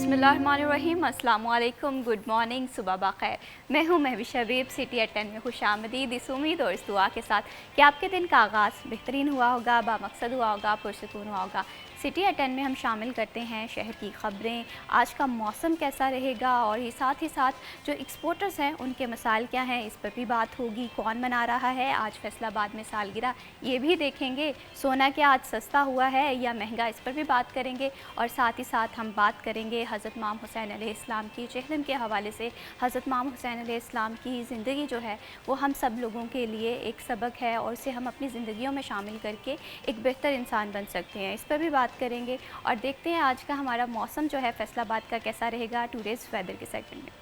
बिस्मिल्लाहिर्रहमानिर्रहीम, अस्सलाम वालेकुम, गुड मॉर्निंग, सुबह बखैर। मैं हूँ महविश हबीब, सिटी एट 10 में खुशामदीद। इस उम्मीद और इस दुआ के साथ कि आपके दिन का आगाज़ बेहतरीन हुआ होगा, बामकसद हुआ होगा, पुरसुकून हुआ होगा। सिटी एट 10 में हम शामिल करते हैं शहर की ख़बरें, आज का मौसम कैसा रहेगा और ही साथ जो एक्सपोर्टर्स हैं उनके मसाइल क्या हैं, इस पर भी बात होगी। कौन मना रहा है आज फैसलाबाद में सालगिरह, ये भी देखेंगे। सोना क्या आज सस्ता हुआ है या महंगा, इस पर भी बात करेंगे। और साथ ही साथ हम बात करेंगे हज़रत इमाम हुसैन अलैहिस्सलाम की जहन्नम के हवाले से। हज़रत इमाम हुसैन अलैहिस्सलाम की ज़िंदगी जो है वो हम सब लोगों के लिए एक सबक है और उसे हम अपनी ज़िंदगियों में शामिल करके एक बेहतर इंसान बन सकते हैं, इस पर भी बात करेंगे। और देखते हैं आज का हमारा मौसम जो है फैसलाबाद का कैसा रहेगा टूडेज़ वेदर के सेगमेंट में।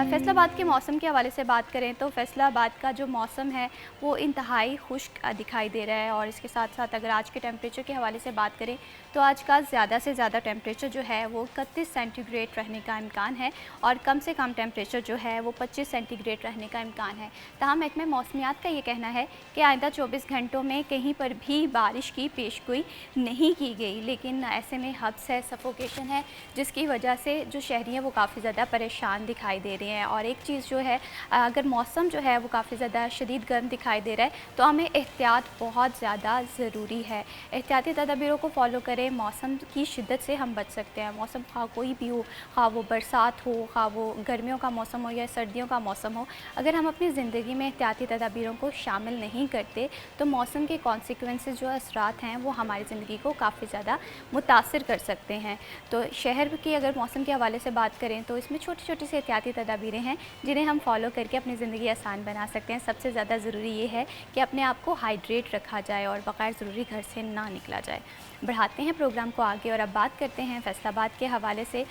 फैसलाबाद के मौसम के हवाले से बात करें तो फैसलाबाद का जो मौसम है वो इंतहाई खुश्क दिखाई दे रहा है। और इसके साथ साथ अगर आज के टेम्परेचर के हवाले से बात करें तो आज का ज़्यादा से ज़्यादा टेम्परेचर जो है वो 31 सेंटीग्रेड रहने का इम्कान है और कम से कम टेम्परेचर जो है वो 25 सेंटीग्रेड रहने का इम्कान है। तमाम महकमे मौसमियात का ये कहना है कि आइंदा 24 घंटों में कहीं पर भी बारिश की पेशगोई नहीं की गई, लेकिन ऐसे में हब्स है, सफोकेशन है, जिसकी वजह से जो शहरी हैं वो काफ़ी ज़्यादा परेशान दिखाई दे रहे हैं। और एक चीज़ जो है, अगर मौसम जो है वो काफ़ी ज़्यादा शदीद गर्म दिखाई दे रहा है तो हमें एहतियात बहुत ज़्यादा ज़रूरी है। एहतियाती तदबीरों को फॉलो करें, मौसम की शिद्दत से हम बच सकते हैं। मौसम खा कोई भी हो, खा वो बरसात हो, खा वो गर्मियों का मौसम हो या सर्दियों का मौसम हो, अगर हम अपनी ज़िंदगी में एहतियाती तदबीरों को शामिल नहीं करते तो मौसम के कॉन्सिक्वेंसेस जो असरात हैं वो हमारी ज़िंदगी को काफ़ी ज़्यादा मुतासिर कर सकते हैं। तो शहर की अगर मौसम के हवाले से बात करें तो इसमें छोटी छोटी सी एहतियाती तदबीरें हैं जिन्हें हम फॉलो करके अपनी ज़िंदगी आसान बना सकते हैं। सबसे ज़्यादा ज़रूरी ये है कि अपने आप को हाइड्रेट रखा जाए और बग़ैर ज़रूरी घर से ना निकला जाए। बढ़ाते हैं प्रोग्राम को आगे और अब बात करते हैं फैसलाबाद के हवाले से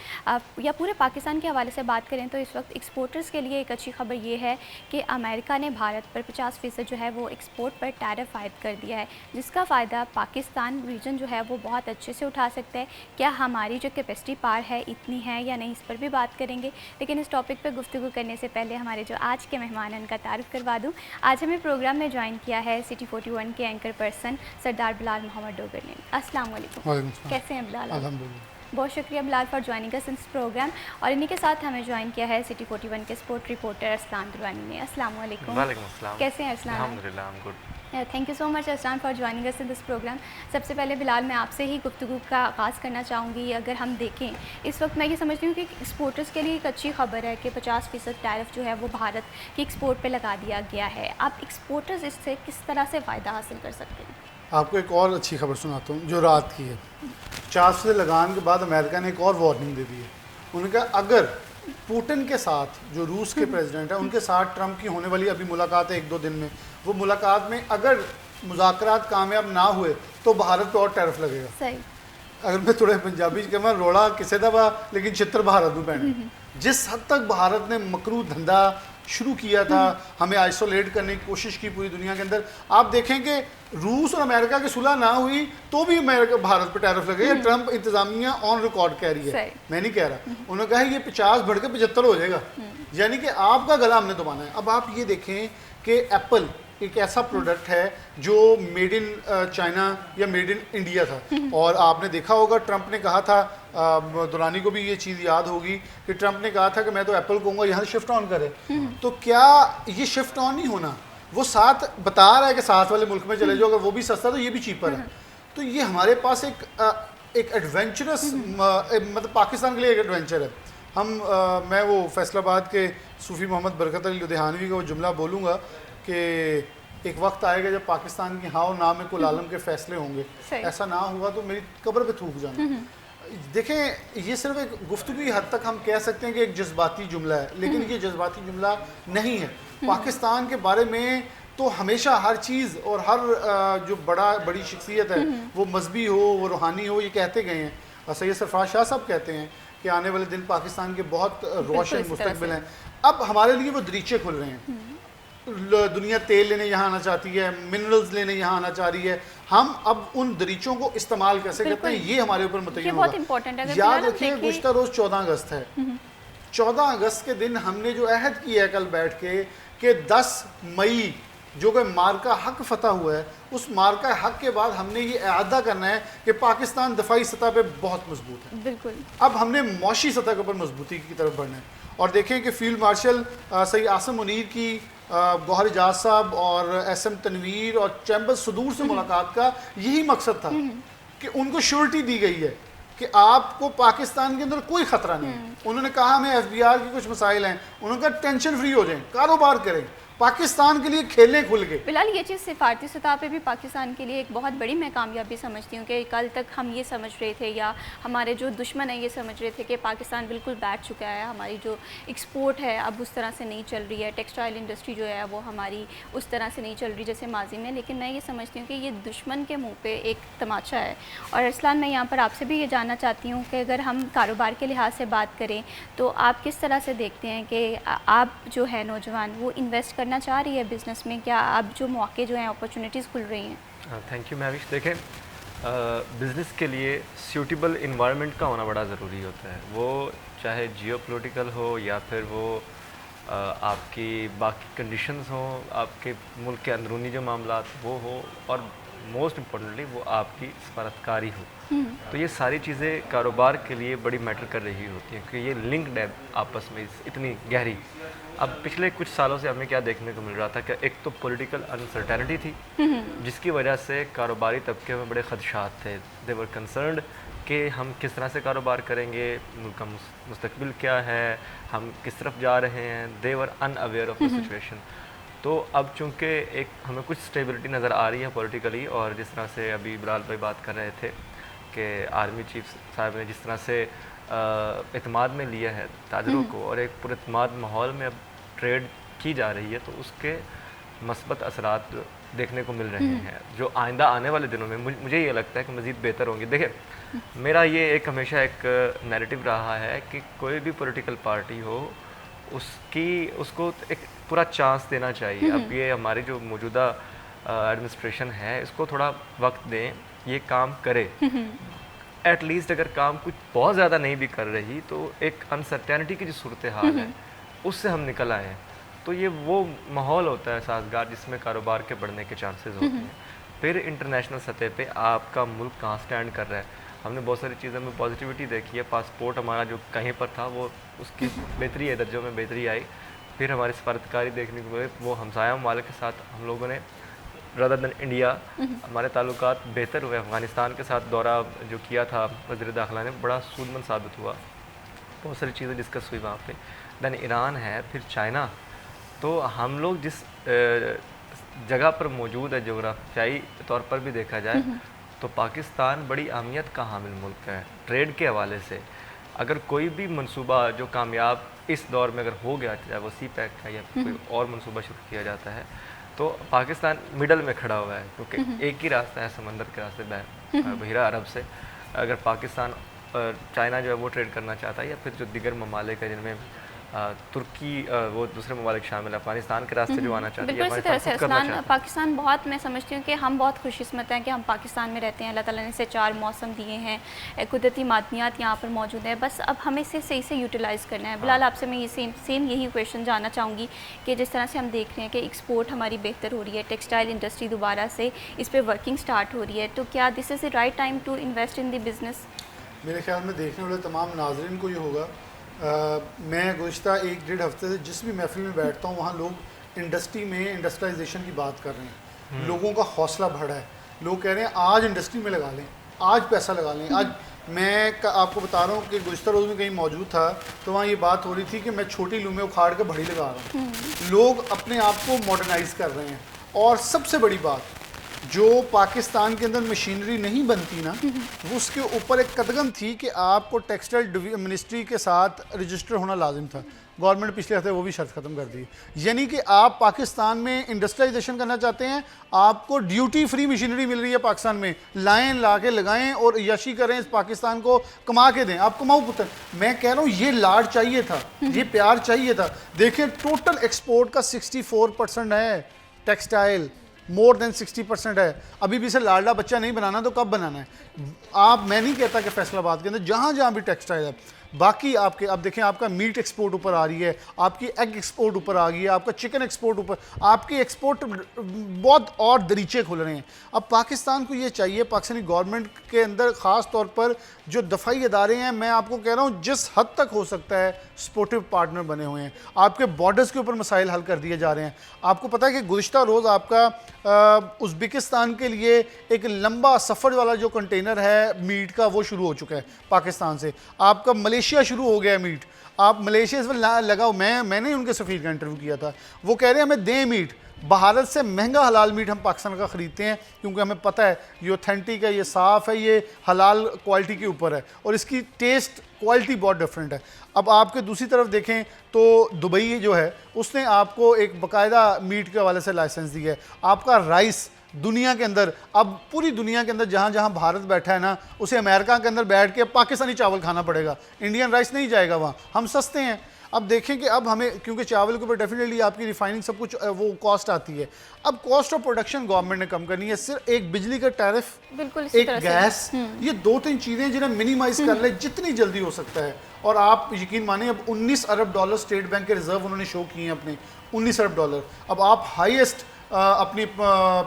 या पूरे पाकिस्तान के हवाले से बात करें तो इस वक्त एक्सपोर्टर्स के लिए एक अच्छी खबर ये है कि अमेरिका ने भारत पर 50% जो है वो एक्सपोर्ट पर टैरिफ आयद कर दिया है, जिसका फ़ायदा पाकिस्तान रीजन जो है वो बहुत अच्छे से उठा सकता है। क्या हमारी जो कैपेसिटी पार है इतनी है या नहीं, इस पर भी बात करेंगे। लेकिन इस टॉपिक पर गुफ्तगू करने से पहले हमारे जो आज के मेहमान हैं उनका तारुफ करवा दूँ। आज हमें प्रोग्राम में ज्वाइन किया है सिटी 41 के एंकर पर्सन सरदार बिलाल मोहम्मद डोगर ने। अस्सलाम वालेकुम, कैसे हैं बिलाल? अल्हम्दुलिल्लाह। बहुत शुक्रिया Bilal for joining us in this programme. और इन्हीं के साथ हमें ज्वाइन किया है सिटी 41 के स्पोर्ट रिपोर्टर अरसलान दुरानी ने। अस्सलाम वालेकुम। वालेकुम अस्सलाम। कैसे हैं अरसलान? अल्हम्दुलिल्लाह, I am good. Thank you so much Arsalan for joining us in this programme. सबसे पहले बिलाल मैं आपसे ही गुफ्तगू का आगाज़ करना चाहूँगी। अगर हम देखें इस वक्त मैं ये समझती हूँ कि एक्सपोर्टर्स के लिए एक अच्छी खबर है कि 50% टैरिफ जो है वो भारत की एक्सपोर्ट पे लगा दिया गया है। आप एक्सपोर्टर्स इससे किस तरह से फ़ायदा हासिल कर सकते हैं? आपको एक और अच्छी खबर सुनाता हूँ जो रात की है। 400 लगान के बाद अमेरिका ने एक और वार्निंग दे दी है। उन्होंने कहा अगर पुतिन के साथ जो रूस के प्रेसिडेंट हैं उनके साथ ट्रंप की होने वाली अभी मुलाकात है 1-2 दिन में, वो मुलाकात में अगर मुज़ाकरात कामयाब ना हुए तो भारत पर और टैरिफ लगेगा। सही। अगर मैं थोड़े पंजाबी के मैं रोड़ा किसे दबा लेकिन चित्र भारत में पहने, जिस हद तक भारत ने मकरू धंधा शुरू किया था, हमें आइसोलेट करने की कोशिश की पूरी दुनिया के अंदर। आप देखें कि रूस और अमेरिका की सुलह ना हुई तो भी अमेरिका भारत पर टैरिफ लगेगा। ट्रंप इंतजामिया ऑन रिकॉर्ड कह रही है, मैं नहीं कह रहा। उन्होंने कहा ये 50 बढ़ के 75 हो जाएगा, यानी कि आपका गला हमने दबाना है। अब आप ये देखें कि एप्पल एक ऐसा प्रोडक्ट है जो मेड इन चाइना या मेड इन इंडिया था। और आपने देखा होगा ट्रंप ने कहा था, दुरानी को भी ये चीज़ याद होगी कि ट्रंप ने कहा था कि मैं तो एप्पल कहूँगा यहाँ शिफ्ट ऑन करे। तो क्या ये शिफ्ट ऑन नहीं होना, वो साथ बता रहा है कि साथ वाले मुल्क में चले जाओ, अगर वो भी सस्ता तो ये भी चीपर है। तो ये हमारे पास एक एडवेंचरस मतलब पाकिस्तान के लिए एक एडवेंचर है। मैं वो फैसलाबाद के सूफ़ी मोहम्मद बरकत अली लुधियानवी का वो जुमला बोलूँगा कि एक वक्त आएगा जब पाकिस्तान की हाँ और ना में कुल आलम के फैसले होंगे। ऐसा ना हुआ तो मेरी कब्र पे थूक जाना। देखें ये सिर्फ एक गुफ्तगू हद तक हम कह सकते हैं कि एक जज्बाती जुमला है, लेकिन ये जज्बाती जुमला नहीं है। पाकिस्तान के बारे में तो हमेशा हर चीज़ और हर जो बड़ी शख्सियत है, वो मजहबी हो वो रूहानी हो, ये कहते गए हैं। और सैयद सरफराज शाह साहब कहते हैं कि आने वाले दिन पाकिस्तान के बहुत रोशन मुस्तकबिल हैं। अब हमारे लिए वो दरीचे खुल रहे हैं। दुनिया तेल लेने यहाँ आना चाहती है, मिनरल्स लेने यहाँ आना चाह रही है। हम अब उन दरीचों को इस्तेमाल कैसे करते हैं ये हमारे ऊपर मुतय्यन होगा। याद रखिए गुज़िश्ता रोज़ 14 अगस्त है। 14 अगस्त के दिन हमने जो अहद किया है कल बैठ के कि 10 मई जो कि मार्का हक फतह हुआ है, उस मार्का हक के बाद हमने ये अदा करना है कि पाकिस्तान दफाई सतह पे बहुत मजबूत है। बिल्कुल। अब हमने मौशी सतह के ऊपर मजबूती की तरफ बढ़ना है और देखें कि फील्ड मार्शल सईद आसम मुनीर की गौहर एजाज साहब और एसएम तनवीर और चैम्बर सदूर से मुलाकात का यही मकसद था कि उनको श्योरिटी दी गई है कि आपको पाकिस्तान के अंदर कोई खतरा नहीं है। उन्होंने कहा हमें एफबीआर के कुछ मसाइल हैं, उन्होंने कहा टेंशन फ्री हो जाएं, कारोबार करें, पाकिस्तान के लिए खेलें खुल के। फिलहाल ये चीज़ सिफारती सतह पे भी पाकिस्तान के लिए एक बहुत बड़ी मैं कामयाबी समझती हूँ कि कल तक हम ये समझ रहे थे या हमारे जो दुश्मन है ये समझ रहे थे कि पाकिस्तान बिल्कुल बैठ चुका है, हमारी जो एक्सपोर्ट है अब उस तरह से नहीं चल रही है, टेक्सटाइल इंडस्ट्री जो है वो हमारी उस तरह से नहीं चल रही जैसे माजी में। लेकिन मैं ये समझती हूँ कि ये दुश्मन के मुँह पर एक तमाचा है। और अरसलान, मैं यहाँ पर आपसे भी ये जानना चाहती हूँ कि अगर हम कारोबार के लिहाज से बात करें तो आप किस तरह से देखते हैं कि आप जो है नौजवान वो इन्वेस्ट करना चाह रही है बिज़नेस में, क्या अब जो मौके जो हैं अपॉर्चुनिटीज़ खुल रही हैं? Thank you Mahvish. देखें, बिज़नेस के लिए सूटेबल इन्वायरमेंट का होना बड़ा ज़रूरी होता है, वो चाहे जियोपॉलिटिकल हो या फिर वो आपकी बाकी कंडीशंस हो, आपके मुल्क के अंदरूनी जो मामलात वो हो, और मोस्ट इम्पॉर्टेंटली वो आपकी सफारतकारी हो। तो ये सारी चीज़ें कारोबार के लिए बड़ी मैटर कर रही होती हैं क्योंकि ये लिंक्ड है आपस में इतनी गहरी। अब पिछले कुछ सालों से हमें क्या देखने को मिल रहा था कि एक तो पॉलिटिकल अनसर्टेनिटी थी जिसकी वजह से कारोबारी तबके में बड़े खदशात थे। दे वर कंसर्न्ड कि हम किस तरह से कारोबार करेंगे, मुल्क का मुस्तकबिल क्या है, हम किस तरफ जा रहे हैं। They were unaware of the situation. तो अब चूँकि एक हमें कुछ स्टेबिलिटी नज़र आ रही है पॉलिटिकली, और जिस तरह से अभी बिलाल भाई बात कर रहे थे कि आर्मी चीफ साहब ने जिस तरह से एतमाद में लिया है ताजरों को और एक पुरएतमाद माहौल में अब ट्रेड की जा रही है, तो उसके मस्बत असरात देखने को मिल रहे हैं जो आइंदा आने वाले दिनों में मुझे ये लगता है कि मज़ीद बेहतर होंगे। देखिए, मेरा ये एक हमेशा एक नैरेटिव रहा है कि कोई भी पॉलिटिकल पार्टी हो उसको एक पूरा चांस देना चाहिए। अब ये हमारी जो मौजूदा एडमिनिस्ट्रेशन है इसको थोड़ा वक्त दें, ये काम करे। एटलीस्ट अगर काम कुछ बहुत ज़्यादा नहीं भी कर रही तो एक अनसर्टेनिटी की जो सूरत हाल है उससे हम निकल आए, तो ये वो माहौल होता है साजगार जिसमें कारोबार के बढ़ने के चांसेस होते हैं। फिर इंटरनेशनल सतह पे आपका मुल्क कहाँ स्टैंड कर रहा है, हमने बहुत सारी चीज़ों में पॉजिटिविटी देखी है। पासपोर्ट हमारा जो कहीं पर था वो उसकी बेहतरी है, दर्जों में बेहतरी आई। फिर हमारी सफारतकारी देखने को मिले, वो हमसाया ममालिक के साथ हम लोगों ने रदर दैन इंडिया हमारे ताल्लुकात बेहतर हुए। अफ़गानिस्तान के साथ दौरा जो किया था वज़ीर दाखिला ने बड़ा सूदमंद साबित हुआ, बहुत सारी चीज़ें डिस्कस हुई वहाँ पे। दैन ईरान है, फिर चाइना। तो हम लोग जिस जगह पर मौजूद है जोग्राफियाई तौर पर भी देखा जाए तो पाकिस्तान बड़ी अहमियत का हामिल मुल्क है ट्रेड के हवाले से। अगर कोई भी मंसूबा जो कामयाब इस दौर में अगर हो गया, चाहे वो सी पैक का या कोई और मंसूबा शुरू किया जाता है, तो पाकिस्तान मिडल में खड़ा हुआ है क्योंकि एक ही रास्ता है समंदर के रास्ते बहिरा अरब से। अगर पाकिस्तान चाइना जो है वो ट्रेड करना चाहता है या फिर जो दीगर ममालिक है जिनमें तुर्की वो दूसरे ममालिक शामिल है, अफगानिस्तान के रास्ते जो आना चाहते हैं, बिल्कुल इसी तरह से अरसलान, पाकिस्तान बहुत, मैं समझती हूँ कि हम बहुत खुशकिस्मत हैं कि हम पाकिस्तान में रहते हैं। अल्लाह ताला ने इसे 4 मौसम दिए हैं, कुदरती मादनियात यहाँ पर मौजूद है, बस अब हमें इसे सही से यूटिलाइज़ करना है। बिलाल, आपसे मैं ये सेम यही क्वेश्चन जानना चाहूँगी कि जिस तरह से हम देख रहे हैं कि एक्सपोर्ट हमारी बेहतर हो रही है, टेक्सटाइल इंडस्ट्री दोबारा से इस पर वर्किंग स्टार्ट हो रही है, तो क्या this is the right time to invest in the business? मेरे ख्याल में देखने वाले तमाम नाजरीन को ये होगा, मैं गुज़िश्ता 1-1.5 हफ्ते से जिस भी महफिल में बैठता हूँ वहाँ लोग इंडस्ट्री में इंडस्ट्रियलाइजेशन की बात कर रहे हैं। लोगों का हौसला बढ़ा है, लोग कह रहे हैं आज इंडस्ट्री में लगा लें, आज पैसा लगा लें। आज मैं आपको बता रहा हूँ कि गुज़िश्ता रोज़ में कहीं मौजूद था तो वहाँ ये बात हो रही थी कि मैं छोटी लूमें उखाड़ कर बड़ी लगा रहा हूँ। लोग अपने आप को मॉडर्नाइज़ कर रहे हैं। और सबसे बड़ी बात, जो पाकिस्तान के अंदर मशीनरी नहीं बनती ना, वो उसके ऊपर एक कदम थी कि आपको टेक्सटाइल मिनिस्ट्री के साथ रजिस्टर होना लाजिम था। गवर्नमेंट पिछले हफ्ते वो भी शर्त ख़त्म कर दी। यानी कि आप पाकिस्तान में इंडस्ट्रियलाइजेशन करना चाहते हैं, आपको ड्यूटी फ्री मशीनरी मिल रही है पाकिस्तान में, लाइन ला के लगाएं और यशी करें, इस पाकिस्तान को कमा के दें। आप कमाओ पुत्र। मैं कह रहा हूँ ये लाड चाहिए था, ये प्यार चाहिए था। देखें, टोटल एक्सपोर्ट का 64% है टेक्सटाइल, मोर देन 60% है। अभी भी इसे लाडला बच्चा नहीं बनाना तो कब बनाना है? मैं नहीं कहता कि फैसलाबाद के अंदर जहाँ जहाँ भी टेक्सटाइल है, बाकी आपके, अब देखें आपका मीट एक्सपोर्ट ऊपर आ रही है, आपकी एग एक्सपोर्ट ऊपर आ गई है, आपका चिकन एक्सपोर्ट ऊपर, आपकी एक्सपोर्ट बहुत और दरीचे खुल रहे हैं। अब पाकिस्तान को ये चाहिए, पाकिस्तानी गवर्नमेंट के अंदर ख़ास तौर पर जो दफाई इदारे हैं, मैं आपको कह रहा हूँ जिस हद तक हो सकता है सपोर्टिव पार्टनर बने हुए हैं। आपके बॉर्डर्स के ऊपर मसाइल हल कर दिए जा रहे हैं। आपको पता है कि गुज़िश्ता रोज़ आपका उज़्बेकिस्तान के लिए एक लंबा सफ़र वाला जो कंटेनर है मीट का, वो शुरू हो चुका है पाकिस्तान से। आपका मलेशिया शुरू हो गया है मीट। आप मलेशिया इस वक्त लगाओ, मैंने उनके सफ़ीर का इंटरव्यू किया था, वो कह रहे हैं हमें दें मीट। भारत से महंगा हलाल मीट हम पाकिस्तान का ख़रीदते हैं क्योंकि हमें पता है ये ऑथेंटिक है, ये साफ़ है, ये हलाल क्वालिटी के ऊपर है और इसकी टेस्ट क्वालिटी बहुत डिफरेंट है। अब आपके दूसरी तरफ देखें तो दुबई जो है उसने आपको एक बाकायदा मीट के हवाले से लाइसेंस दिया है। आपका राइस दुनिया के अंदर, अब पूरी दुनिया के अंदर जहाँ जहाँ भारत बैठा है ना, उसे अमेरिका के अंदर बैठ के पाकिस्तानी चावल खाना पड़ेगा, इंडियन राइस नहीं जाएगा वहाँ। हम सस्ते हैं। अब देखें कि अब हमें, क्योंकि चावल के ऊपर डेफिनेटली आपकी रिफाइनिंग सब कुछ वो कॉस्ट आती है, अब कॉस्ट ऑफ प्रोडक्शन गवर्नमेंट ने कम करनी है। सिर्फ एक बिजली का टैरिफ, बिल्कुल एक गैस, ये 2-3 चीज़ें जिन्हें मिनिमाइज कर ले जितनी जल्दी हो सकता है। और आप यकीन मानिए अब $19 अरब स्टेट बैंक के रिजर्व उन्होंने शो किए हैं अपने, $19 अरब। अब आप हाईएस्ट अपनी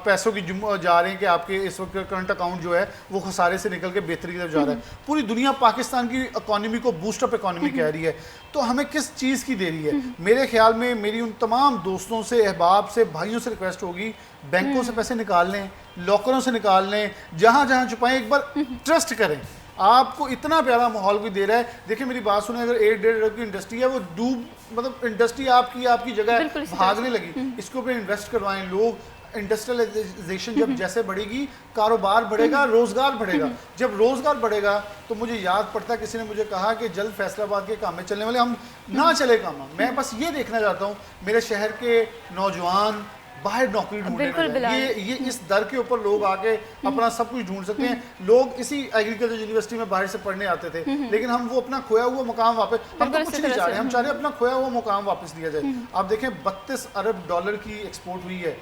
पैसों की जा रहे हैं कि आपके इस वक्त करंट अकाउंट जो है वो खसारे से निकल के बेहतरी की तरफ जा रहा है। पूरी दुनिया पाकिस्तान की इकॉनमी को बूस्टअप इकॉनमी कह रही है, तो हमें किस चीज़ की देरी है? मेरे ख्याल में मेरी उन तमाम दोस्तों से, अहबाब से, भाइयों से रिक्वेस्ट होगी, बैंकों से पैसे निकाल लें, लॉकरों से निकाल लें, जहाँ जहाँ छुपाएं, एक बार ट्रस्ट करें। आपको इतना प्यारा माहौल भी दे रहा है। देखिए मेरी बात सुने, अगर 1-1.5 अरब की इंडस्ट्री है, वो डूब, मतलब इंडस्ट्री आपकी जगह भागने लगी, इसके ऊपर इन्वेस्ट करवाएं लोग। इंडस्ट्रियलाइजेशन जब जैसे बढ़ेगी, कारोबार बढ़ेगा, रोजगार बढ़ेगा। जब रोजगार बढ़ेगा तो मुझे याद पड़ता, किसी ने मुझे कहा कि जल्द फैसलाबाद के काम में चलने वाले, हम ना चले काम। मैं बस ये देखना चाहता हूँ मेरे शहर के नौजवान बाहर नौकरी ढूंढने लगे। ये इस दर के ऊपर लोग आके अपना सब कुछ ढूंढ सकते हैं। लोग इसी एग्रीकल्चर यूनिवर्सिटी में बाहर से पढ़ने आते थे, लेकिन हम वो अपना खोया हुआ मुकाम वापस, हम तो कुछ नहीं चाह रहे, हम चाह रहे हैं अपना खोया हुआ मुकाम वापस दिया जाए। आप देखें $32 अरब की एक्सपोर्ट हुई है।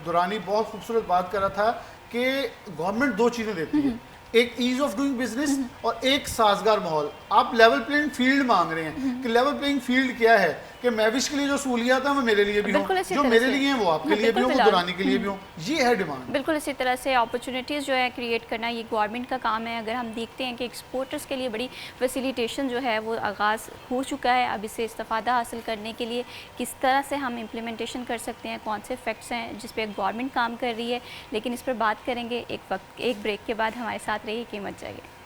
दुरानी बहुत खूबसूरत बात कर रहा था कि गवर्नमेंट 2 चीज़ें देती है, एक ईज ऑफ डूइंग बिजनेस और एक साजगार माहौल। आप लेवल प्लेइंग फील्ड मांग रहे हैं कि लेवल प्लेइंग फील्ड क्या है कि मैविश के लिए जो सहूलियात है वो मेरे लिए भी हो, जो मेरे लिए हैं वो आपके लिए भी हो, वो दुरानी के लिए भी हो। ये है डिमांड। बिल्कुल इसी तरह से अपॉर्चुनिटीज़ जो है क्रिएट करना ये गवर्नमेंट का काम है। अगर हम देखते हैं कि एक्सपोर्टर्स के लिए बड़ी फैसिलिटेशन जो है वो आगाज़ हो चुका है, अब इससे इस्तेफादा हासिल करने के लिए किस तरह से हम इम्प्लीमेंटेशन कर सकते हैं, कौन से फैक्ट्स हैं जिस पर गवर्नमेंट काम कर रही है, लेकिन इस पर बात करेंगे एक ब्रेक के बाद। हमारे साथ रहिए, कीमत जाएगी।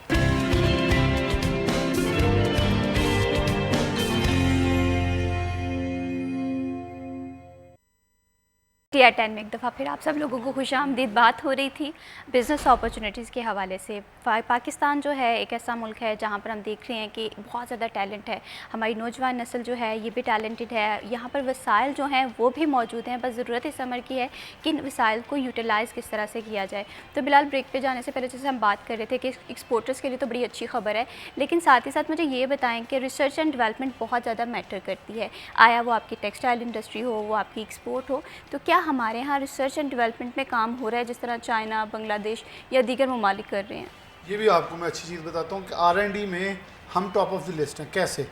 TR10 में एक दफ़ा फिर आप सब लोगों को खुशामदीद। बात हो रही थी बिज़नेस अपॉर्चुनिटीज़ के हवाले से। पाकिस्तान जो है एक ऐसा मुल्क है जहाँ पर हम देख रहे हैं कि बहुत ज़्यादा टैलेंट है, हमारी नौजवान नस्ल जो है ये भी टैलेंटेड है, यहाँ पर वसाइल जो हैं वो भी मौजूद हैं, बस ज़रूरत इस अमर की है कि इन वसाइल को यूटिलाइज़ किस तरह से किया जाए। तो बिलाल, ब्रेक पे जाने से पहले जैसे हम बात कर रहे थे कि एक्सपोर्टर्स के लिए तो बड़ी अच्छी खबर है, लेकिन साथ ही साथ मुझे ये बताएं कि रिसर्च एंड डेवलपमेंट बहुत ज़्यादा मैटर करती है, आया वो आपकी टेक्सटाइल इंडस्ट्री हो, वो आपकी एक्सपोर्ट हो, तो क्या हमारे यहाँ रिसर्च एंड डेवलपमेंट में काम हो रहा है जिस तरह चाइना, बांग्लादेश या दीगर ममालिक कर रहे हैं? ये भी आपको मैं अच्छी चीज़ बताता हूँ कि R&D में हम टॉप ऑफ द लिस्ट हैं। कैसे?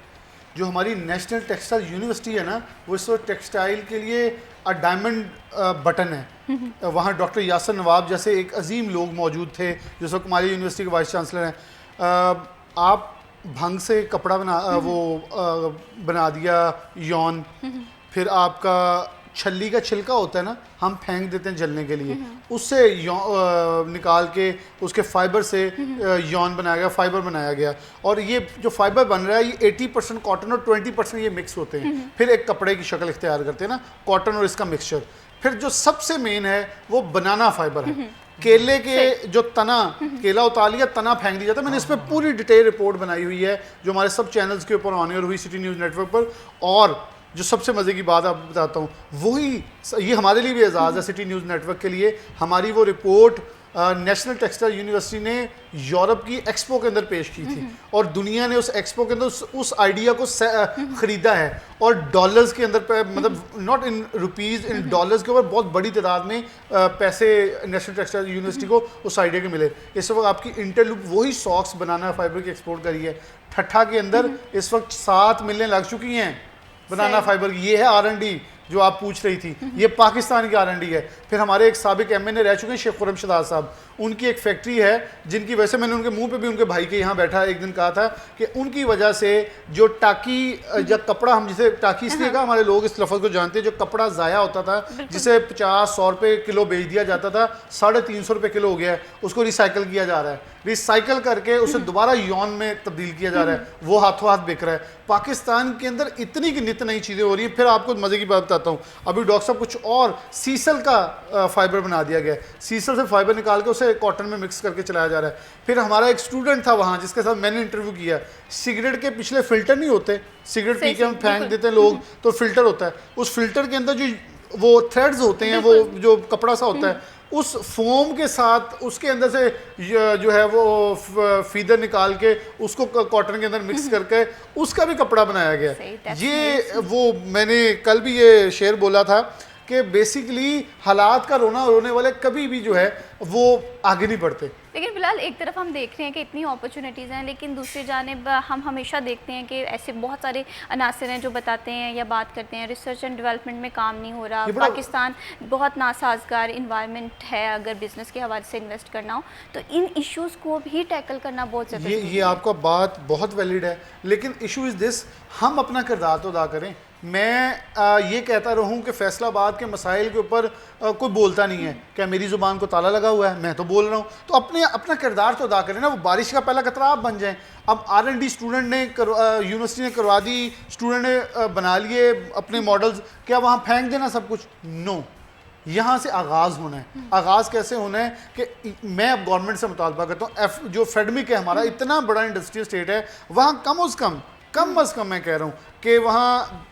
जो हमारी नेशनल टेक्सटाइल यूनिवर्सिटी है ना, वो इस वक्त टेक्सटाइल के लिए डायमंड बटन है। वहाँ डॉक्टर यासर नवाब जैसे एक अजीम लोग मौजूद थे जो इस वक्त हमारी यूनिवर्सिटी के वाइस चांसलर हैं। आप भंग से कपड़ा बना दिया यौन, फिर आपका छल्ली का छिलका होता है ना, हम फेंक देते हैं जलने के लिए, उससे निकाल के उसके फाइबर से यौन बनाया गया, फाइबर बनाया गया। और ये जो फाइबर बन रहा है ये 80% कॉटन और 20% ये मिक्स होते हैं, फिर एक कपड़े की शक्ल इख्तियार करते हैं ना, कॉटन और इसका मिक्सचर। फिर जो सबसे मेन है वो बनाना फाइबर है। केले के जो तना, केला उतार लिया, तना फेंक दिया जाता है। मैंने इस पर पूरी डिटेल रिपोर्ट बनाई हुई है जो हमारे सब चैनल्स के ऊपर ऑन एयर हुई सिटी न्यूज़ नेटवर्क पर। और जो सबसे मज़े की बात आपको बताता हूँ, वही ये हमारे लिए भी एजाज़ है सिटी न्यूज़ नेटवर्क के लिए। हमारी वो रिपोर्ट नेशनल टेक्सटाइल यूनिवर्सिटी ने यूरोप की एक्सपो के अंदर पेश की थी और दुनिया ने उस एक्सपो के अंदर उस आइडिया को ख़रीदा है और डॉलर्स के अंदर मतलब not in rupees, in dollars के ऊपर बहुत बड़ी तादाद में पैसे नेशनल टेक्सटाइल यूनिवर्सिटी को उस आइडिया के मिले। इस वक्त आपकी इंटरलूप वही सॉक्स बनाना फाइबर की एक्सपोर्ट करी है। ठट्ठा के अंदर इस वक्त 7 मिलने लग चुकी हैं बनाना फाइबर की। ये है R&D जो आप पूछ रही थी, ये पाकिस्तान की R&D है। फिर हमारे एक साबिक MNA रह चुके हैं शेख खुर्रम शहजाद साहब, उनकी एक फैक्ट्री है जिनकी वजह से मैंने उनके मुंह पे भी उनके भाई के यहाँ बैठा एक दिन कहा था कि उनकी वजह से जो टाकी या कपड़ा, हम जिसे टाकी इसलिए कहा, हमारे लोग इस लफ्ज़ को जानते हैं, जो कपड़ा ज़ाया होता था जिसे 50-100 रुपये किलो बेच दिया जाता था, 350 रुपये किलो हो गया है, उसको रिसाइकल किया जा रहा है। रिसाइकल करके उसे दोबारा यौन में तब्दील किया जा रहा है, वो हाथों हाथ बिक रहा है। पाकिस्तान के अंदर इतनी की नित नई चीज़ें हो रही हैं। फिर आपको मज़े की बात बताता हूँ, अभी डॉक्टर साहब कुछ और सीसल का फाइबर बना दिया गया है। सीसल से फाइबर निकाल के उसे कॉटन में मिक्स करके चलाया जा रहा है। फिर हमारा एक स्टूडेंट था वहाँ जिसके साथ मैंने इंटरव्यू किया, सिगरेट के पिछले फिल्टर नहीं होते, सिगरेट पी के हम फेंक देते हैं लोग, तो फिल्टर होता है, उस फिल्टर के अंदर जो वो थ्रेड्स होते हैं, वो जो कपड़ा सा होता है, उस फोम के साथ उसके अंदर से जो है वो फीदर निकाल के उसको कॉटन के अंदर मिक्स करके उसका भी कपड़ा बनाया गया। ये वो मैंने कल भी ये शेर बोला था कि बेसिकली हालात का रोने वाले कभी भी जो है वो आगे नहीं बढ़ते। लेकिन फिलहाल एक तरफ हम देख रहे हैं कि इतनी अपॉर्चुनिटीज़ हैं, लेकिन दूसरी जानिब हम हमेशा देखते हैं कि ऐसे बहुत सारे अनासर हैं जो बताते हैं या बात करते हैं रिसर्च एंड डेवलपमेंट में काम नहीं हो रहा, पाकिस्तान बहुत नासाजगार इन्वायरमेंट है अगर बिज़नेस के हवाले से इन्वेस्ट करना हो, तो इन इश्यूज़ को भी टैकल करना बहुत ज़रूरी है। ये आपका बात बहुत वैलिड है, लेकिन इशू इज़ दिस, हम अपना किरदार तो अदा करें। मैं ये कहता रहूं कि फैसलाबाद के मसाइल के ऊपर कोई बोलता नहीं है, क्या मेरी ज़ुबान को ताला लगा हुआ है? मैं तो बोल रहा हूँ, तो अपना किरदार तो अदा करें ना। वो बारिश का पहला कतरा आप बन जाएं। अब R&D स्टूडेंट ने यूनिवर्सिटी ने करवा दी, स्टूडेंट ने बना लिए अपने मॉडल्स, क्या वहाँ फेंक देना सब कुछ? नो, यहाँ से आगाज़ होना है। आगाज़ कैसे होना है कि मैं अब गवर्नमेंट से मुतालबा करता हूँ, जो फेडमिक है हमारा, इतना बड़ा इंडस्ट्रियल स्टेट है, वहाँ कम अज़ कम मैं कह रहा हूँ कि वहाँ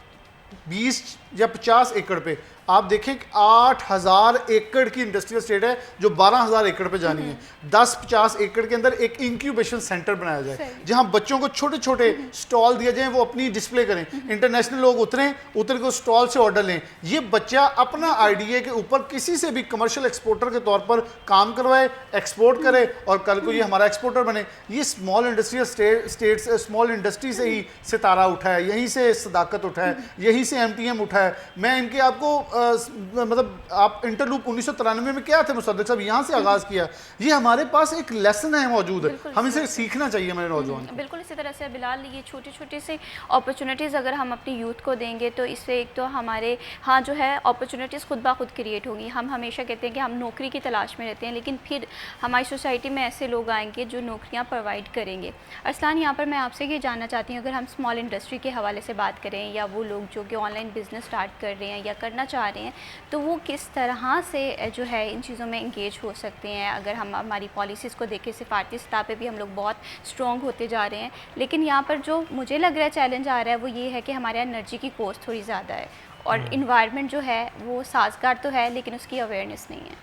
20 या 50 एकड़ पे आप देखें 8000 एकड़ की इंडस्ट्रियल स्टेट है जो 12000 एकड़ पे जानी है। 10-50 एकड़ के अंदर एक इंक्यूबेशन सेंटर बनाया जाए जहां बच्चों को छोटे छोटे स्टॉल दिए जाएं, वो अपनी डिस्प्ले करें, इंटरनेशनल लोग उतर के स्टॉल से ऑर्डर लें। ये बच्चा अपना आइडिया के ऊपर किसी से भी कमर्शियल एक्सपोर्टर के तौर पर काम करवाए, एक्सपोर्ट करे और कल को ये हमारा एक्सपोर्टर बने। ये small industrial states, small industry से ही सितारा उठा है, यहीं से सदाकत उठा है, यहीं से MTM उठा है। मैं इनके आपको मतलब आप इंटरलूप 1993 में क्या थे मुसद्दिक साहब, यहाँ से आगाज़ किया। ये हमारे पास एक लेसन है मौजूद है, हम इसे सीखना चाहिए हमारे नौजवान। बिल्कुल इसी तरह से बिलाल, ये छोटी छोटी से अपॉर्चुनिटीज़ अगर हम अपनी यूथ को देंगे तो इससे एक तो हमारे जो है अपॉर्चुनिटीज़ खुद ब खुद क्रिएट होंगी। हम हमेशा कहते हैं कि हम नौकरी की तलाश में रहते हैं, लेकिन फिर हमारी सोसाइटी में ऐसे लोग आएंगे जो नौकरियाँ प्रोवाइड करेंगे। अरसलान, यहाँ पर मैं आपसे ये जानना चाहती हूँ, अगर हम स्मॉल इंडस्ट्री के हवाले से बात करें या वो लोग जो कि ऑनलाइन बिज़नेस स्टार्ट कर रहे हैं या करना चाह रहे हैं, तो वो किस तरह से जो है इन चीज़ों में इंगेज हो सकते हैं? अगर हम हमारी पॉलिसीज़ को देखें, सिफारती सतह पे भी हम लोग बहुत स्ट्रॉन्ग होते जा रहे हैं, लेकिन यहाँ पर जो मुझे लग रहा है चैलेंज आ रहा है वो ये है कि हमारे यहाँ एनर्जी की कॉस्ट थोड़ी ज़्यादा है और इन्वायरमेंट जो है वो साजगार तो है लेकिन उसकी अवेयरनेस नहीं है।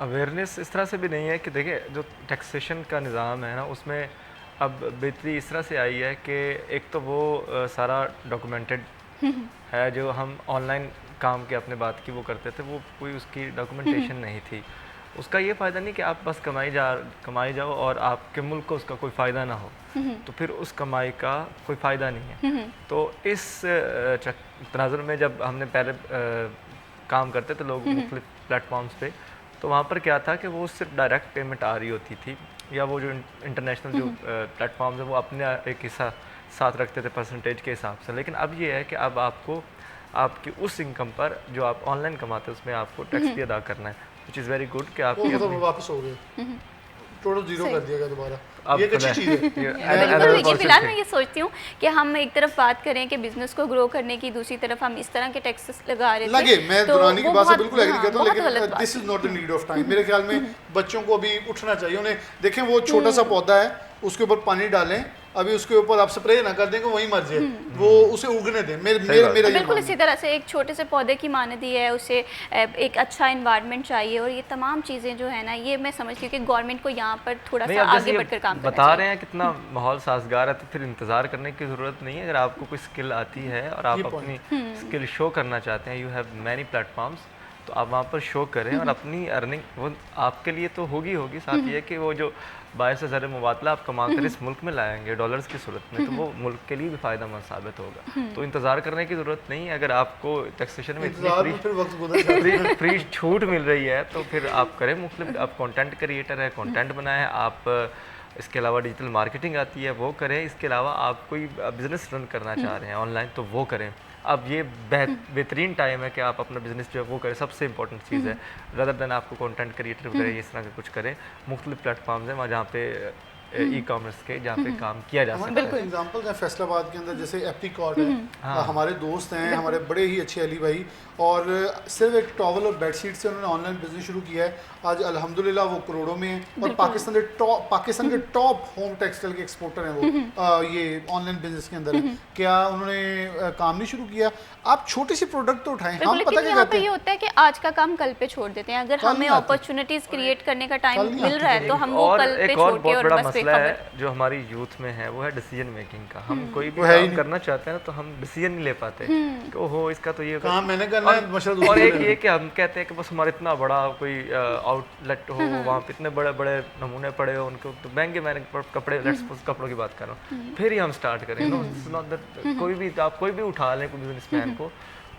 अवेयरनेस इस तरह से भी नहीं है कि देखिए जो टैक्सेशन का निज़ाम है ना, उसमें अब बेहतरी इस तरह से आई है कि एक तो वो सारा डॉक्यूमेंटेड है, जो हम ऑनलाइन काम के अपने बात की वो करते थे, वो कोई उसकी डॉक्यूमेंटेशन नहीं थी। उसका ये फ़ायदा नहीं कि आप बस कमाई जाओ और आपके मुल्क को उसका कोई फ़ायदा ना हो, तो फिर उस कमाई का कोई फ़ायदा नहीं है। तो इस तनाज़ुर में जब हमने पहले काम करते थे लोग मुख्तलिफ प्लेटफॉर्म्स पे, तो वहाँ पर क्या था कि वो सिर्फ डायरेक्ट पेमेंट आ रही होती थी, या वो जो इंटरनेशनल जो प्लेटफॉर्म्स है वो अपने एक हिस्सा साथ रखते थे परसेंटेज के हिसाब से। लेकिन अब ये है कि अब आपको आपकी उस इनकम पर जो आप ऑनलाइन कमाते हैं उसमें आपको टैक्स भी अदा करना है, विच इज़ वेरी गुड कि आप वापस हो गए, टोटल जीरो कर दिया गया दोबारा। ये एक अच्छी चीज़ है। लेकिन फिलहाल मैं ये सोचती हूँ कि हम एक तरफ बात करें कि बिजनेस को ग्रो करने की, दूसरी तरफ हम इस तरह के टैक्सेस लगा रहे थे। मैं दुरानी की बात से बिल्कुल एग्री करता हूँ, लेकिन this is not the need of time. मेरे ख्याल में बच्चों को अभी उठना चाहिए। उन्हें देखें, वो छोटा सा पौधा है, उसके ऊपर पानी डालें, अभी उसके ऊपर आप स्प्रे ना कर दें कि वहीं मर जाए, वो उसे उगने दें। मेरा ये बिल्कुल मानना इसी तरह से एक छोटे से पौधे की मानदी है, उसे एक अच्छा इन्वायरमेंट चाहिए, और ये तमाम चीज़ें जो है ना, ये मैं समझती हूँ कि गवर्नमेंट को यहाँ पर थोड़ा नहीं, सा अब जैसे आगे ये बढ़कर काम करना बता चाहिए। रहे हैं कितना माहौल साजगार है, तो फिर इंतज़ार करने की ज़रूरत नहीं है। अगर आपको कोई स्किल आती है और आप ये अपनी स्किल शो करना चाहते हैं, यू हैव मैनी प्लेटफॉर्म्स, तो आप वहाँ पर शो करें और अपनी अर्निंग वो आपके लिए तो होगी होगी, साथ ये कि वो जो 22 ज़र मुबादला आप कमा कर इस मुल्क में लाएंगे डॉलर्स की सूरत में, तो वो मुल्क के लिए भी फ़ायदेमंद साबित होगा। तो इंतज़ार करने की ज़रूरत नहीं है। अगर आपको टैक्सेशन में इंतजार में इतनी फिर वक्त गुजर जाता है। फ्री छूट मिल रही है, तो फिर आप करें। मुख्तलिफ आप कंटेंट क्रिएटर है, कंटेंट बनाएं आप। इसके अलावा डिजिटल मार्केटिंग आती है, वो करें। इसके अलावा आप कोई बिज़नेस रन करना चाह रहे हैं ऑनलाइन, तो वो करें। अब ये बेहतरीन टाइम है कि आप अपना बिजनेस जो है वो करें, सबसे इंपॉर्टेंट चीज़ है, रदर देन आपको कंटेंट क्रिएटर वगैरह इस तरह का कुछ करें। मुख्तलिफ प्लेटफॉर्म्स हैं वहाँ जहाँ पे ई कॉमर्स के जहाँ पे काम किया जा सकता है। एग्जाम्पल है फैसलाबाद के अंदर, जैसे एप्टीकॉट है, हमारे दोस्त हैं, हमारे बड़े ही अच्छे अली भाई, और सिर्फ एक टॉवल और बेडशीट से उन्होंने ऑनलाइन बिजनेस शुरू किया है। आज अल्हम्दुलिल्लाह वो करोड़ों में है और पाकिस्तान के टॉप होम टेक्सटाइल के एक्सपोर्टर हैं वो, ये ऑनलाइन बिजनेस के अंदर है। क्या उन्होंने काम नहीं शुरू किया? आप छोटी सी प्रोडक्ट तो उठाएं। हम पता क्या कहते हैं, ये होता है कि आज का काम कल पे छोड़ देते हैं। अगर हमें अपॉर्चुनिटीज क्रिएट करने का टाइम मिल रहा है तो हम वो कल पे छोड़ के और बस मसला है जो हमारी यूथ में है, वो है डिसीजन मेकिंग का। हम कोई भी काम करना चाहते हैं ना, तो हम डिसीजन नहीं ले पाते कि ओहो इसका तो ये काम मैंने करना है, मशवरा और एक ये कि हम कहते हैं कि बस हमारा इतना बड़ा कोई आउटलेट हो, वहाँ पे इतने बड़े बड़े नमूने पड़े हो, उनको तो महंगे कपड़े, लेट्स सपोज कपड़ों की बात कर रहा हूँ, फिर ही हम स्टार्ट करें। No it's not that. कोई भी आप कोई भी उठा लें कोई बिजनेसमैन को,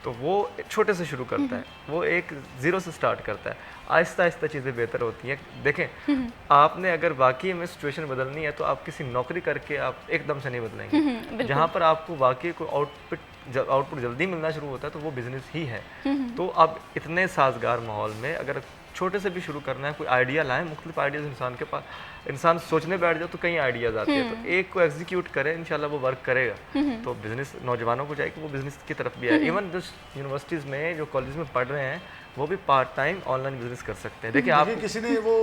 तो वो छोटे से शुरू करता है, वो एक ज़ीरो से स्टार्ट करता है। आहिस्ता आहिस्ता चीज़ें बेहतर होती हैं। देखें, आपने अगर वाकई में सिचुएशन बदलनी है तो आप किसी नौकरी करके आप एकदम से नहीं बदलेंगे। जहाँ पर आपको वाकई को आउटपुट जल्दी मिलना शुरू होता है, तो वो बिज़नेस ही है। तो अब इतने साजगार माहौल में अगर छोटे से भी शुरू करना है, कोई आइडिया लाएं। मुख्तलिफ आइडियाज़ इंसान के पास, इंसान सोचने बैठ जाए तो कई आइडियाज़ आते हैं, तो एक को एग्जीक्यूट करें, इंशाल्लाह वो वर्क करेगा। तो बिज़नेस नौजवानों को चाहिए कि वो बिज़नेस की तरफ भी आए। इवन जो यूनिवर्सिटीज़ में, जो कॉलेज में पढ़ रहे हैं, वो भी पार्ट टाइम ऑनलाइन बिजनेस कर सकते हैं। देखिए आप किसी ने वो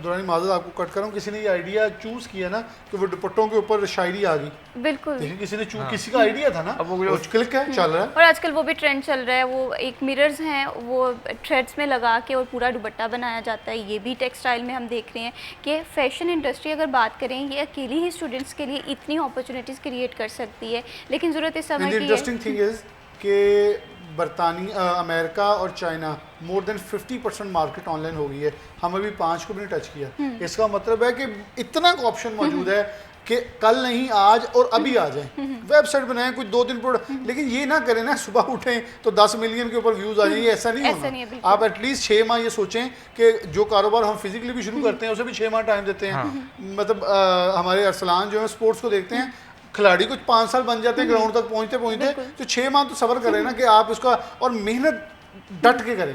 दुरानी माजूद आपको कट कर रहा हूँ, किसी ने ये आइडिया चूज किया ना कि वो दुपट्टों के ऊपर शायरी आ गई। बिल्कुल, देखिए किसी ने किसी का आइडिया था ना, अब वो क्लिक है, चल रहा है। और आजकल वो भी ट्रेंड चल रहा है, वो एक मिरर्स हैं, वो थ्रेड्स में लगा के और पूरा दुपट्टा बनाया जाता है। ये भी टेक्सटाइल में हम देख रहे हैं कि फैशन इंडस्ट्री अगर बात करें, ये अकेली ही स्टूडेंट्स के लिए इतनी अपॉर्चुनिटीज़ क्रिएट कर सकती है, लेकिन ज़रूरत इस समय की है। इंटरेस्टिंग थिंग इज कि अमेरिका और China more than 50% market online हो गई है। हम अभी 5 को भी नहीं टच किया। इसका मतलब है कि इतना ऑप्शन मौजूद है कि कल नहीं आज और अभी आ जाए। वेबसाइट बनाएं, कुछ 2-3 प्रोडक्ट, लेकिन ये ना करें ना सुबह उठें तो 10 मिलियन के ऊपर व्यूज आ जाएंगे, ऐसा नहीं होना। आप एटलीस्ट 6 माह ये सोचें कि जो कारोबार हम फिजिकली भी शुरू करते हैं उसे भी 6 माह टाइम देते हैं। मतलब हमारे अरसलान जो है स्पोर्ट्स को देखते हैं, खिलाड़ी कुछ 5 साल बन जाते हैं ग्राउंड तक पहुंचते पहुंचते, तो 6 माह तो सब्र करें ना कि आप इसका, और मेहनत डट के करें।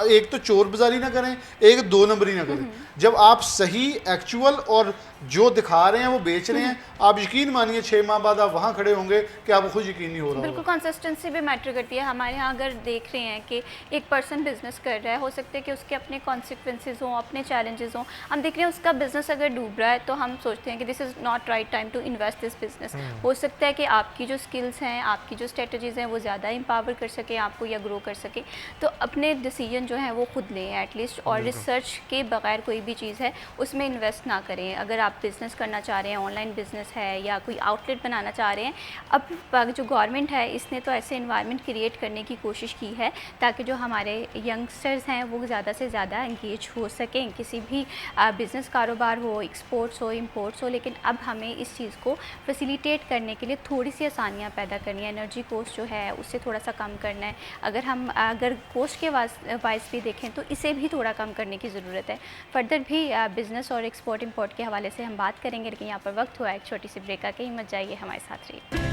एक तो चोर बाजारी ना करें, एक 2 नंबरी ना करें। जब आप सही एक्चुअल और जो दिखा रहे हैं वो बेच रहे हैं, आप यकीन मानिए 6 माह बाद आप वहाँ खड़े होंगे कि आपको खुद यकीन नहीं हो रहा। बिल्कुल, कंसिस्टेंसी भी मैटर करती है। हमारे यहाँ अगर देख रहे हैं कि एक पर्सन बिजनेस कर रहा है, हो सकता है कि उसके अपने कॉन्सिक्वेंसेज हों, अपने चैलेंजेस हों। हम देख रहे हैं उसका बिजनेस अगर डूब रहा है तो हम सोचते हैं कि this is not right time to invest this business. हो सकता है कि आपकी जो स्किल्स हैं, आपकी जो स्ट्रेटजीज़ हैं, वो ज़्यादा एम्पावर कर सके आपको या ग्रो कर सके। तो अपने डिसीजन जो है वो खुद लें एटलीस्ट, और रिसर्च के बगैर कोई भी चीज़ है उसमें इन्वेस्ट ना करें। अगर आप बिज़नेस करना चाह रहे हैं, ऑनलाइन बिज़नेस है या कोई आउटलेट बनाना चाह रहे हैं, अब जो गवर्नमेंट है इसने तो ऐसे इन्वायरमेंट क्रिएट करने की कोशिश की है ताकि जो हमारे यंगस्टर्स हैं वो ज़्यादा से ज़्यादा इंगेज हो सकें, किसी भी बिज़नेस कारोबार हो, एक्सपोर्ट्स हो, इम्पोर्ट्स हो। लेकिन अब हमें इस चीज़ को फैसिलिटेट करने के लिए थोड़ी सी आसानियाँ पैदा करनी है। एनर्जी कॉस्ट जो है उससे थोड़ा सा कम करना है। अगर कॉस्ट के वाइज भी देखें तो इसे भी थोड़ा कम करने की ज़रूरत है। फर्दर भी बिज़नेस और एक्सपोर्ट इंपोर्ट के हवाले से हम बात करेंगे, लेकिन यहाँ पर वक्त हुआ एक छोटी सी ब्रेक का। कहीं मत जाइए, हमारे साथ रहिए।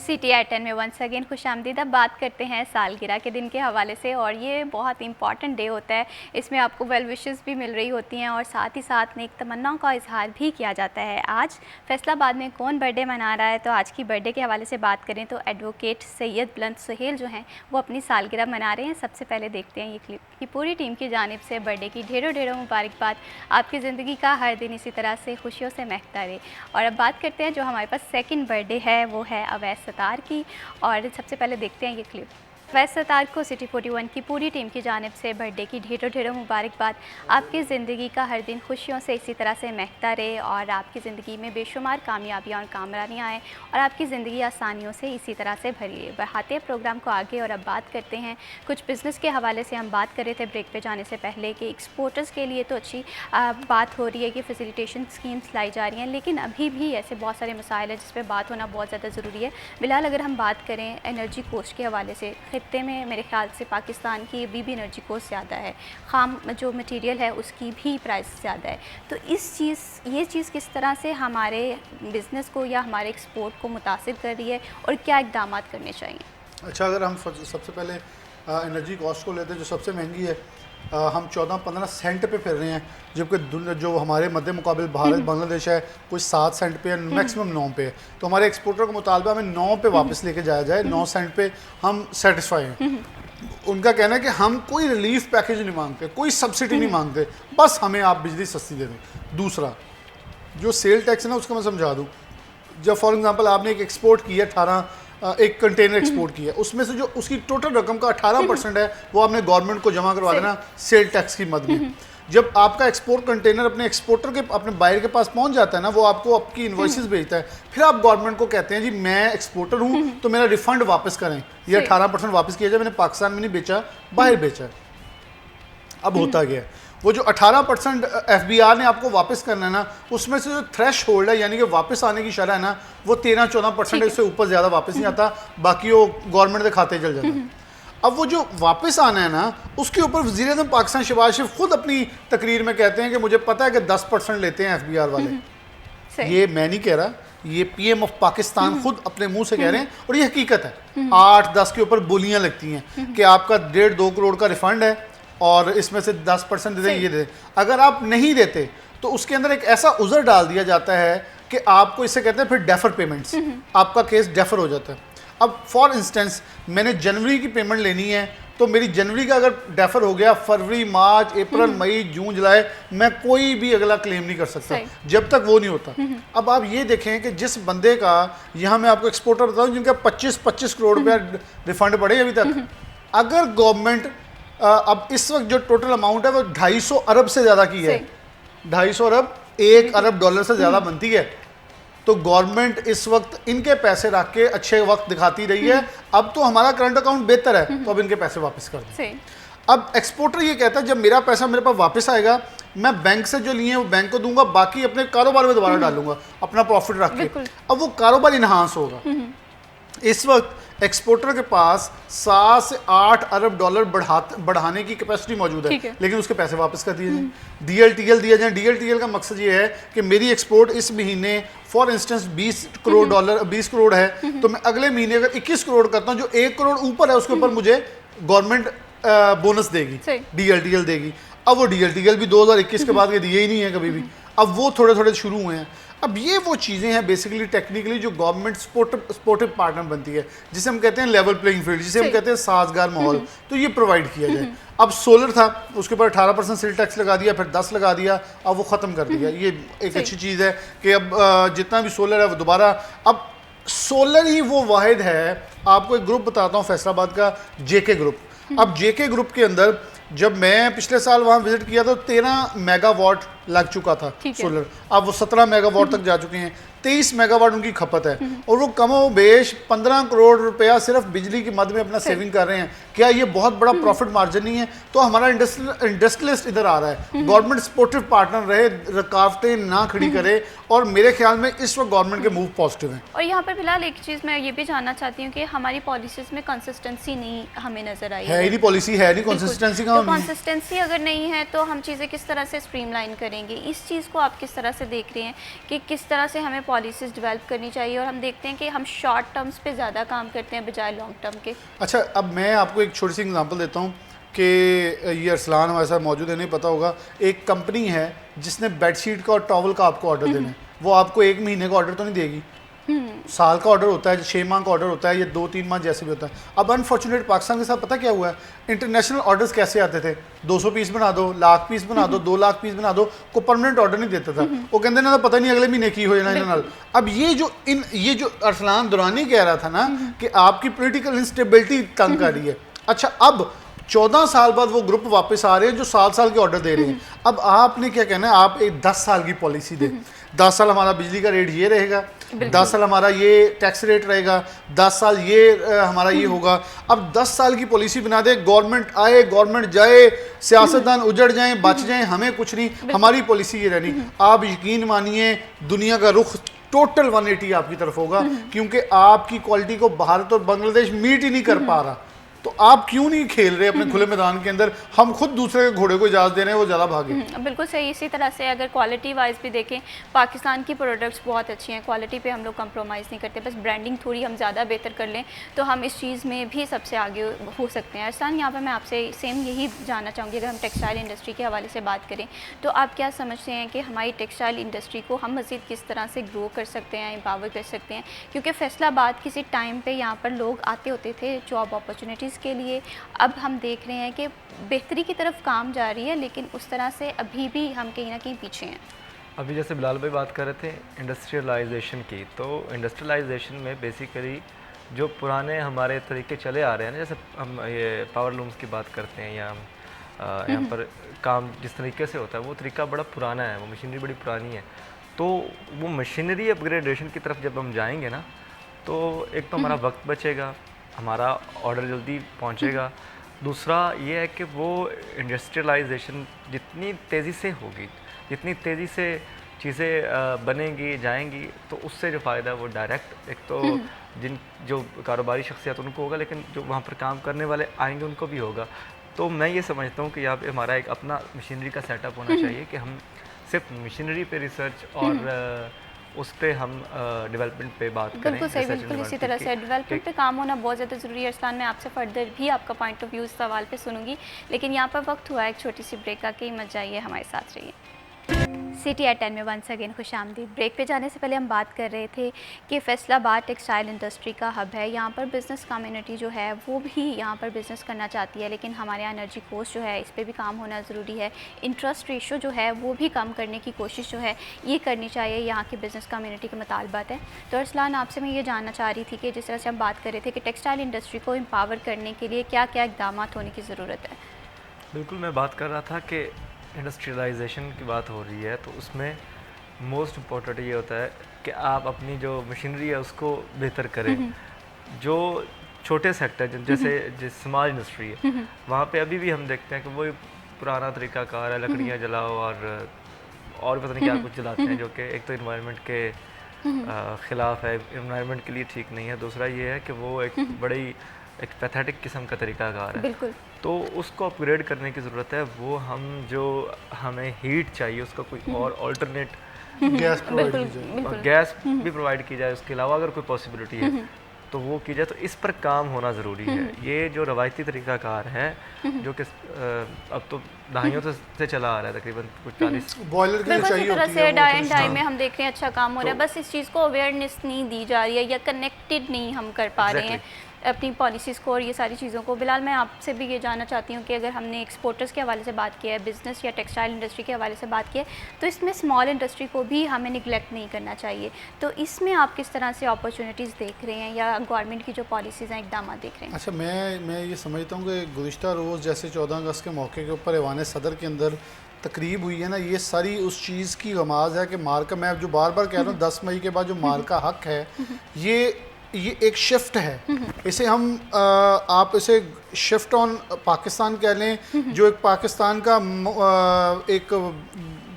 सिटी एट 10 में वंस अगेन खुशामदीद। अब बात करते हैं सालगिरह के दिन के हवाले से, और ये बहुत इंपॉर्टेंट डे होता है। इसमें आपको वेल विशेस भी मिल रही होती हैं और साथ ही साथ नेक तमन्नाओं का इजहार भी किया जाता है। आज फैसलाबाद में कौन बर्थडे मना रहा है, तो आज की बर्थडे के हवाले से बात करें तो एडवोकेट सैयद बुलंद सुहेल जो हैं वो अपनी सालगिरह मना रहे हैं। सबसे पहले देखते हैं ये क्लिप कि पूरी टीम की जानिब से बर्थडे की ढेरों ढेरों मुबारकबाद, आपकी ज़िंदगी का हर दिन इसी तरह से खुशियों से महकता रहे। और अब बात करते हैं जो हमारे पास सेकंड बर्थडे है वो है अवैस सत्तार की, और सबसे पहले देखते हैं ये क्लिप। अवैस सत्तार को सिटी 41 की पूरी टीम की जानिब से बर्थडे की ढेरों ढेरों मुबारकबाद, आपकी ज़िंदगी का हर दिन खुशियों से इसी तरह से महकता रहे और आपकी ज़िंदगी में बेशुमार कामयाबियाँ और कामरानियाँ आएँ और आपकी ज़िंदगी आसानियों से इसी तरह से भरी रहे। बढ़ाते हैं प्रोग्राम को आगे और अब बात करते हैं कुछ बिज़नेस के हवाले से। हम बात कर रहे थे ब्रेक पे जाने से पहले कि एक्सपोर्टर्स के लिए तो अच्छी बात हो रही है कि फैसिलिटेशन स्कीम्स लाई जा रही हैं, लेकिन अभी भी ऐसे बहुत सारे मसाइल हैं जिस पर बात होना बहुत ज़्यादा ज़रूरी है। फिलहाल अगर हम बात करें एनर्जी कोस्ट के हवाले से, खत्ते में मेरे ख्याल से पाकिस्तान की अभी भी एनर्जी कोस्ट ज़्यादा है, ख़ाम जो मटेरियल है उसकी भी प्राइस ज़्यादा है। तो ये चीज़ किस तरह से हमारे बिज़नेस को या हमारे एक्सपोर्ट को मुतासिर कर रही है और क्या इक़दाम करने चाहिए? अच्छा, अगर हम सबसे पहले एनर्जी कॉस्ट को लेते हैं जो सबसे महंगी है, हम 14-15 सेंट पे फिर रहे हैं, जबकि जो हमारे मध्य मुकाबले भारत बांग्लादेश है कुछ 7 सेंट पे है, मैक्सिमम 9 पे है। तो हमारे एक्सपोर्टर का मुतालबा हमें 9 पे वापस लेके जाया जाए, 9 सेंट पे हम सेटिस्फाई हैं। उनका कहना है कि हम कोई रिलीफ पैकेज नहीं मांगते, कोई सब्सिडी नहीं मांगते, बस हमें आप बिजली सस्ती दे दें। दूसरा जो सेल टैक्स है ना, उसको मैं समझा दूँ। जब फॉर एग्जांपल आपने एक एक्सपोर्ट किया एक कंटेनर एक्सपोर्ट किया, उसमें से जो उसकी टोटल रकम का 18% है वो आपने गवर्नमेंट को जमा करवा देना सेल टैक्स की मद में। जब आपका एक्सपोर्ट कंटेनर अपने एक्सपोर्टर के अपने बायर के पास पहुंच जाता है ना, वो आपको आपकी इन्वॉइसेस भेजता है, फिर आप गवर्नमेंट को कहते हैं जी मैं एक्सपोर्टर हूँ तो मेरा रिफंड वापस करें, ये 18% वापस किया जाए, मैंने पाकिस्तान में नहीं बेचा, बाहर बेचा। अब होता गया वो जो 18% FBR ने आपको वापस करना है ना, उसमें से जो थ्रेश होल्ड है यानी कि वापस आने की शरह है ना, वो 13-14% है, इससे ऊपर ज़्यादा वापस नहीं आता, बाकी वो गवर्नमेंट के खाते चल जाता है। अब वो जो वापस आना है ना, उसके ऊपर वज़ीर-ए-आज़म पाकिस्तान शहबाज शरीफ खुद अपनी तकरीर में कहते हैं कि मुझे पता है कि 10% लेते हैं FBR वाले। ये मैं नहीं कह रहा, ये PM ऑफ पाकिस्तान खुद अपने मुंह से कह रहे हैं और ये हकीकत है। 8-10 के ऊपर बोलियां लगती हैं कि आपका 1.5-2 करोड़ का रिफंड है और इसमें से 10% दे दें, ये दे। अगर आप नहीं देते तो उसके अंदर एक ऐसा उज़र डाल दिया जाता है कि आपको, इसे कहते हैं फिर डेफर पेमेंट्स, आपका केस डेफर हो जाता है। अब फॉर इंस्टेंस मैंने जनवरी की पेमेंट लेनी है, तो मेरी जनवरी का अगर डेफर हो गया, फरवरी, मार्च, अप्रैल, मई, जून, जुलाई, मैं कोई भी अगला क्लेम नहीं कर सकता जब तक वो नहीं होता। अब आप ये देखें कि जिस बंदे का, यहाँ मैं आपको एक्सपोर्टर बताऊँ जिनका 25 करोड़ रुपया रिफंड पड़े अभी तक, अगर गवर्नमेंट अब इस वक्त जो टोटल अमाउंट है वो 250 अरब से ज़्यादा की है, 250 अरब, 1 अरब डॉलर से ज़्यादा बनती है, तो गवर्नमेंट इस वक्त इनके पैसे रख के अच्छे वक्त दिखाती रही है। अब तो हमारा करंट अकाउंट बेहतर है, तो अब इनके पैसे वापस कर दें। अब एक्सपोर्टर ये कहता है जब मेरा पैसा मेरे पास वापस आएगा, मैं बैंक से जो लिए हैं वो बैंक को दूंगा, बाकी अपने कारोबार में दोबारा डालूंगा अपना प्रॉफिट रख के। अब वो कारोबार इन्हांस होगा। इस वक्त एक्सपोर्टर के पास 7 से 8 अरब डॉलर बढ़ाने की कैपेसिटी मौजूद है, लेकिन उसके पैसे वापस कर दिए जाए, DLTL दिया जाए। DLTL का मकसद ये है कि मेरी एक्सपोर्ट इस महीने for instance 20 crore dollar 20 crore है, तो मैं अगले महीने अगर 21 करोड़ करता हूँ, जो 1 करोड़ ऊपर है उसके ऊपर मुझे गवर्नमेंट बोनस देगी, DLTL देगी। अब वो DLTL भी 2021 के बाद के दिए ही नहीं है कभी भी, अब वो थोड़े थोड़े शुरू हुए हैं। अब ये वो चीज़ें हैं बेसिकली टेक्निकली जो गवर्नमेंट स्पोर्टिव पार्टनर बनती है, जिसे हम कहते हैं लेवल प्लेइंग फील्ड, जिसे हम कहते हैं साजगार माहौल, तो ये प्रोवाइड किया जाए। अब सोलर था, उसके ऊपर 18% सेल टैक्स लगा दिया, फिर 10 लगा दिया, अब वो ख़त्म कर दिया। ये एक अच्छी चीज़ है कि अब जितना भी सोलर है वो दोबारा, अब सोलर ही वो वाहिद है। आपको एक ग्रुप बताता हूँ फैसलाबाद का, JK ग्रुप। अब JK ग्रुप के अंदर जब मैं पिछले साल वहाँ विजिट किया तो 13 मेगावाट लग चुका था सोलर, अब वो 17 मेगावाट तक जा चुके हैं, 23 मेगावाट उनकी खपत है, और वो कमोबेश 15 करोड़ रुपया सिर्फ बिजली की मद में अपना सेविंग कर रहे हैं। क्या ये बहुत बड़ा प्रॉफिट मार्जिन नहीं है? तो हमारा इंडस्ट्रियलिस्ट इधर आ रहा है, गवर्नमेंट सपोर्टिव पार्टनर रहे, रुकावटें ना खड़ी करे, और मेरे ख्याल में इस वक्त गवर्नमेंट के मूव पॉजिटिव हैं। और यहाँ पर फिलहाल एक चीज़ मैं ये भी जानना चाहती हूँ कि हमारी पॉलिसीज़ में कंसिस्टेंसी नहीं हमें नजर आई है। नहीं पॉलिसी है नहीं, कंसिस्टेंसी का कंसिस्टेंसी अगर नहीं है तो हम चीज़ें किस तरह से स्ट्रीमलाइन करेंगे? करेंगे। इस चीज़ को आप किस तरह से देख रहे हैं कि किस तरह से हमें पॉलिसीज़ डेवलप करनी चाहिए, और हम देखते हैं कि हम शॉर्ट टर्म्स पे ज़्यादा काम करते हैं बजाय लॉन्ग टर्म के। अच्छा, अब मैं आपको एक छोटी सी एग्जांपल देता हूँ कि ये अरसलान हमारे साथ मौजूद है, नहीं पता होगा, एक कंपनी है जिसने बेडशीट का और टॉवल का आपको ऑर्डर देना है। वो आपको 1 महीने का ऑर्डर तो नहीं देगी, साल का ऑर्डर होता है, 6 माह का ऑर्डर होता है, या 2-3 माह जैसे भी होता है। अब अनफॉर्चुनेट पाकिस्तान के साथ पता क्या हुआ है, इंटरनेशनल ऑर्डर्स कैसे आते थे, 200 पीस बना दो, लाख पीस बना दो, 2 लाख पीस बना दो, को परमानेंट ऑर्डर नहीं देता था। वो कहते ना पता नहीं अगले महीने की हो जाना। अब ये जो अरसलान दुरानी कह रहा था ना कि आपकी पोलिटिकल इंस्टेबिलिटी तंग कर रही है। अच्छा, अब 14 साल बाद वो ग्रुप वापस आ रहे हैं जो साल के ऑर्डर दे रहे हैं। अब आपने क्या कहना है, आप एक 10 साल की पॉलिसी दें, 10 साल हमारा बिजली का रेट ये रहेगा, 10 साल हमारा ये टैक्स रेट रहेगा, 10 साल ये हमारा ये होगा। अब 10 साल की पॉलिसी बना दे, गवर्नमेंट आए गवर्नमेंट जाए, सियासतदान उजड़ जाएं बच जाएं, हमें कुछ नहीं, हमारी पॉलिसी ये रहनी। आप यकीन मानिए दुनिया का रुख टोटल 180 आपकी तरफ होगा, क्योंकि आपकी क्वालिटी को भारत और बांग्लादेश मीट ही नहीं कर पा रहा। तो आप क्यों नहीं खेल रहे अपने खुले मैदान के अंदर, हम खुद दूसरे के घोड़े को इजाज़त दे रहे हैं वो ज़्यादा भागे। बिल्कुल सही। इसी तरह से अगर क्वालिटी वाइज भी देखें, पाकिस्तान की प्रोडक्ट्स बहुत अच्छी हैं, क्वालिटी पे हम लोग कंप्रोमाइज़ नहीं करते, बस ब्रांडिंग थोड़ी हम ज़्यादा बेहतर कर लें तो हम इस चीज़ में भी सबसे आगे हो सकते हैं। अरसलान, यहाँ पर मैं आपसे सेम यही जानना चाहूँगी, अगर हम टेक्सटाइल इंडस्ट्री के हवाले से बात करें तो आप क्या समझते हैं कि हमारी टेक्सटाइल इंडस्ट्री को हम मज़ीद किस तरह से ग्रो कर सकते हैं, एम्पावर कर सकते हैं? क्योंकि फैसलाबाद किसी टाइम पर यहाँ पर लोग आते होते थे जॉब अपॉर्चुनिटीज़ के लिए, अब हम देख रहे हैं कि बेहतरी की तरफ काम जा रही है, लेकिन उस तरह से अभी भी हम कहीं ना कहीं पीछे हैं। अभी जैसे बिलाल भाई बात कर रहे थे इंडस्ट्रियलाइजेशन की, तो इंडस्ट्रियलाइजेशन में बेसिकली जो पुराने हमारे तरीके चले आ रहे हैं ना, जैसे हम ये पावर लूम्स की बात करते हैं, या हम यहाँ पर काम जिस तरीके से होता है वो तरीका बड़ा पुराना है, वो मशीनरी बड़ी पुरानी है। तो वो मशीनरी अपग्रेडेशन की तरफ जब हम जाएंगे ना, तो एक तो हमारा वक्त बचेगा, हमारा ऑर्डर जल्दी पहुंचेगा। दूसरा ये है कि वो इंडस्ट्रियलाइजेशन जितनी तेज़ी से होगी, जितनी तेज़ी से चीज़ें बनेंगी जाएंगी, तो उससे जो फ़ायदा है वो डायरेक्ट एक तो जो कारोबारी शख्सियत उनको होगा, लेकिन जो वहाँ पर काम करने वाले आएंगे उनको भी होगा। तो मैं ये समझता हूँ कि यहाँ पे हमारा एक अपना मशीनरी का सेटअप होना चाहिए कि हम सिर्फ मशीनरी पे रिसर्च और उस पर हम डेवलपमेंट पे बात करें। बिल्कुल सही, बिल्कुल इसी तरह से डेवलपमेंट पे काम होना बहुत ज़्यादा ज़रूरी है। अरसलान, मैं आपसे फर्दर भी आपका पॉइंट ऑफ व्यू इस सवाल पे सुनूंगी, लेकिन यहाँ पर वक्त हुआ एक छोटी सी ब्रेक का, कि मत जाइए, हमारे साथ रहिए। सिटी एट 10 में वंस अगेन खुश आमदीद। ब्रेक पे जाने से पहले हम बात कर रहे थे कि फैसलाबाद टेक्सटाइल इंडस्ट्री का हब है, यहाँ पर बिज़नेस कम्युनिटी जो है वो भी यहाँ पर बिज़नेस करना चाहती है, लेकिन हमारे यहाँ एनर्जी कोस्ट जो है इस पर भी काम होना ज़रूरी है। इंटरेस्ट रेशो जो है वो भी कम करने की कोशिश जो है ये करनी चाहिए, यहाँ की बिज़नेस कम्युनिटी के मुतालबात है। तो अरसलान, आपसे मैं ये जानना चाह रही थी कि जिस तरह से हम बात कर रहे थे कि टेक्सटाइल इंडस्ट्री को एम्पावर करने के लिए क्या क्या इक़दाम होने की ज़रूरत है? बिल्कुल, मैं बात कर रहा था कि इंडस्ट्रियलाइजेशन की बात हो रही है, तो उसमें मोस्ट इम्पोर्टेंट ये होता है कि आप अपनी जो मशीनरी है उसको बेहतर करें। जो छोटे सेक्टर जैसे जिस स्मॉल इंडस्ट्री है, वहाँ पे अभी भी हम देखते हैं कि वही पुराना तरीक़ाकार है, लकड़ियाँ जलाओ और पता नहीं क्या कुछ जलाते हैं, जो कि एक तो इन्वायरमेंट के ख़िलाफ़ है, इन्वायरमेंट के लिए ठीक नहीं है। दूसरा ये है कि वो एक पैथेटिक किस्म का तरीक़ाकार है। बिल्कुल। तो उसको अपग्रेड करने की ज़रूरत है। वो हमें हीट चाहिए, उसका कोई और ऑल्टरनेट गैस भी प्रोवाइड की जाए, उसके अलावा अगर कोई पॉसिबिलिटी है तो वो की जाए। तो इस पर काम होना ज़रूरी है। ये जो रवायती तरीक़ाकार है जो कि अब तो दहाइयों से चला आ रहा है, तकरीबन कुछ 40 बॉयलर की बिल्कुल चाहिए इसी तरह होती से है, डाई एंड डाई में हम देख रहे हैं अच्छा काम हो रहा है, बस इस चीज़ को अवेयरनेस नहीं दी जा रही है या कनेक्टेड नहीं हम कर पा रहे हैं अपनी पॉलिसीज़ को और ये सारी चीज़ों को। बिलाल, मैं आपसे भी ये जानना चाहती हूँ कि अगर हमने एक्सपोर्टर्स के हवाले से बात किया है, बिज़नेस या टेक्सटाइल इंडस्ट्री के हवाले से बात किया है, तो इसमें स्मॉल इंडस्ट्री को भी हमें निगलेक्ट नहीं करना चाहिए। तो इसमें आप किस तरह से अपॉर्चुनिटीज़ देख रहे हैं या गवर्नमेंट की जो पॉलिसीज़ हैं, इक़दाम देख रहे हैं? अच्छा, मैं ये समझता हूँ कि गुज़िश्ता रोज़ जैसे 14 अगस्त के मौके के ऊपर ऐवान सदर के अंदर तकरीब हुई है ना, ये सारी उस चीज़ की गमाज़ है कि मार का, मैं जो बार बार कह रहा हूँ 10 मई के बाद जो मार का हक है, ये एक शिफ्ट है। इसे हम आप इसे शिफ्ट ऑन पाकिस्तान कह लें, जो एक पाकिस्तान का एक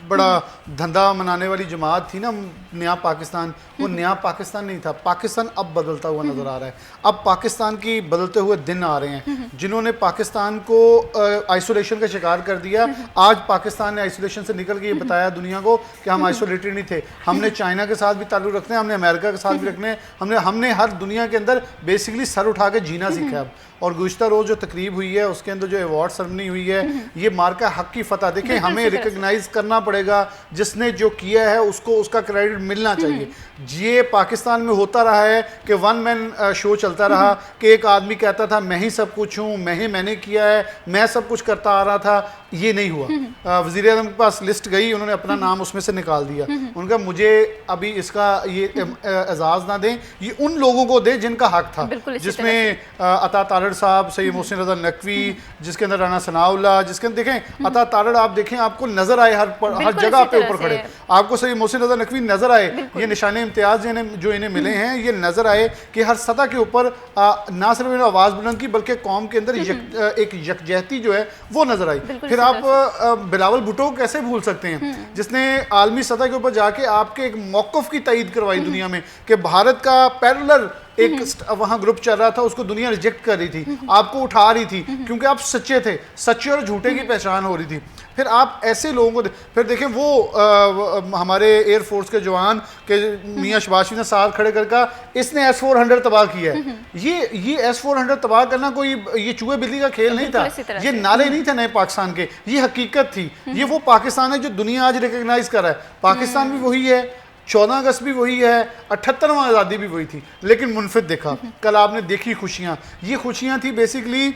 बड़ा धंधा मनाने वाली जमात थी ना, नया पाकिस्तान, वो नया पाकिस्तान नहीं था। पाकिस्तान अब बदलता हुआ नज़र आ रहा है। अब पाकिस्तान की बदलते हुए दिन आ रहे हैं। जिन्होंने पाकिस्तान को आइसोलेशन का शिकार कर दिया, आज पाकिस्तान ने आइसोलेशन से निकल के ये बताया दुनिया को कि हम आइसोलेटेड नहीं थे। हमने चाइना के साथ भी ताल्लुक़ रखने हैं, हमने अमेरिका के साथ भी रखने हैं, हमने हर दुनिया के अंदर बेसिकली सर उठा के जीना सीखा है अब। और गुज़िश्ता रोज़ जो तकरीब हुई है उसके अंदर जो अवार्ड सेरेमनी हुई है, ये मार्का हक की फतह। देखें, हमें रिकग्नाइज करना पड़ेगा, जिसने जो किया है उसको उसका क्रेडिट मिलना चाहिए। ये पाकिस्तान में होता रहा है कि वन मैन शो चलता रहा कि एक आदमी कहता था मैं ही सब कुछ हूँ, मैंने किया है, मैं सब कुछ करता आ रहा था। ये नहीं हुआ। वज़ीर आज़म के पास लिस्ट गई, उन्होंने अपना नाम उसमें से निकाल दिया। उनका मुझे अभी इसका ये एजाज़ ना दें, ये उन लोगों को दें जिनका हक था, जिसमें अता तारड़ साहब, सैयद मोहसिन रज़ा नकवी, जिसके अंदर राना सनाउल्लाह, जिसके अंदर देखें अता तारड़, आप देखें आपको नजर आए हर जगह पे ऊपर खड़े, आपको सैयद मोहसिन रज़ा नकवी नजर आए, ये निशाने इम्तियाज जो इन्हें मिले हैं, ये नजर आए कि हर सतह के ऊपर ना सिर्फ इन्होंने आवाज़ बुलंद की बल्कि कौम के अंदर एक यकजहती जो है वो नजर आई। फिर आप बिलावल भुट्टो को कैसे भूल सकते हैं, जिसने आलमी सतह के ऊपर जाके आपके एक मौक़िफ़ की तईद करवाई दुनिया में कि भारत का पैरेलल एक वहाँ ग्रुप चल रहा था, उसको दुनिया रिजेक्ट कर रही थी, आपको उठा रही थी क्योंकि आप सच्चे थे, सच्चे और झूठे की पहचान हो रही थी। फिर आप ऐसे लोगों को फिर देखें वो हमारे एयरफोर्स के जवान के मियाँ शबाशी ने साथ खड़े कर कहा इसने S-400 तबाह किया है। ये S-400 तबाह करना कोई ये चूहे बिल्ली का खेल नहीं था, ये नारे नहीं थे नए पाकिस्तान के, ये हकीकत थी। ये वो पाकिस्तान है जो दुनिया आज रिकग्नाइज कर रहा है। पाकिस्तान भी वही है, 14 अगस्त भी वही है, 78वां आज़ादी भी वही थी, लेकिन मुनफिद देखा। कल आपने देखी खुशियाँ, ये खुशियाँ थी बेसिकली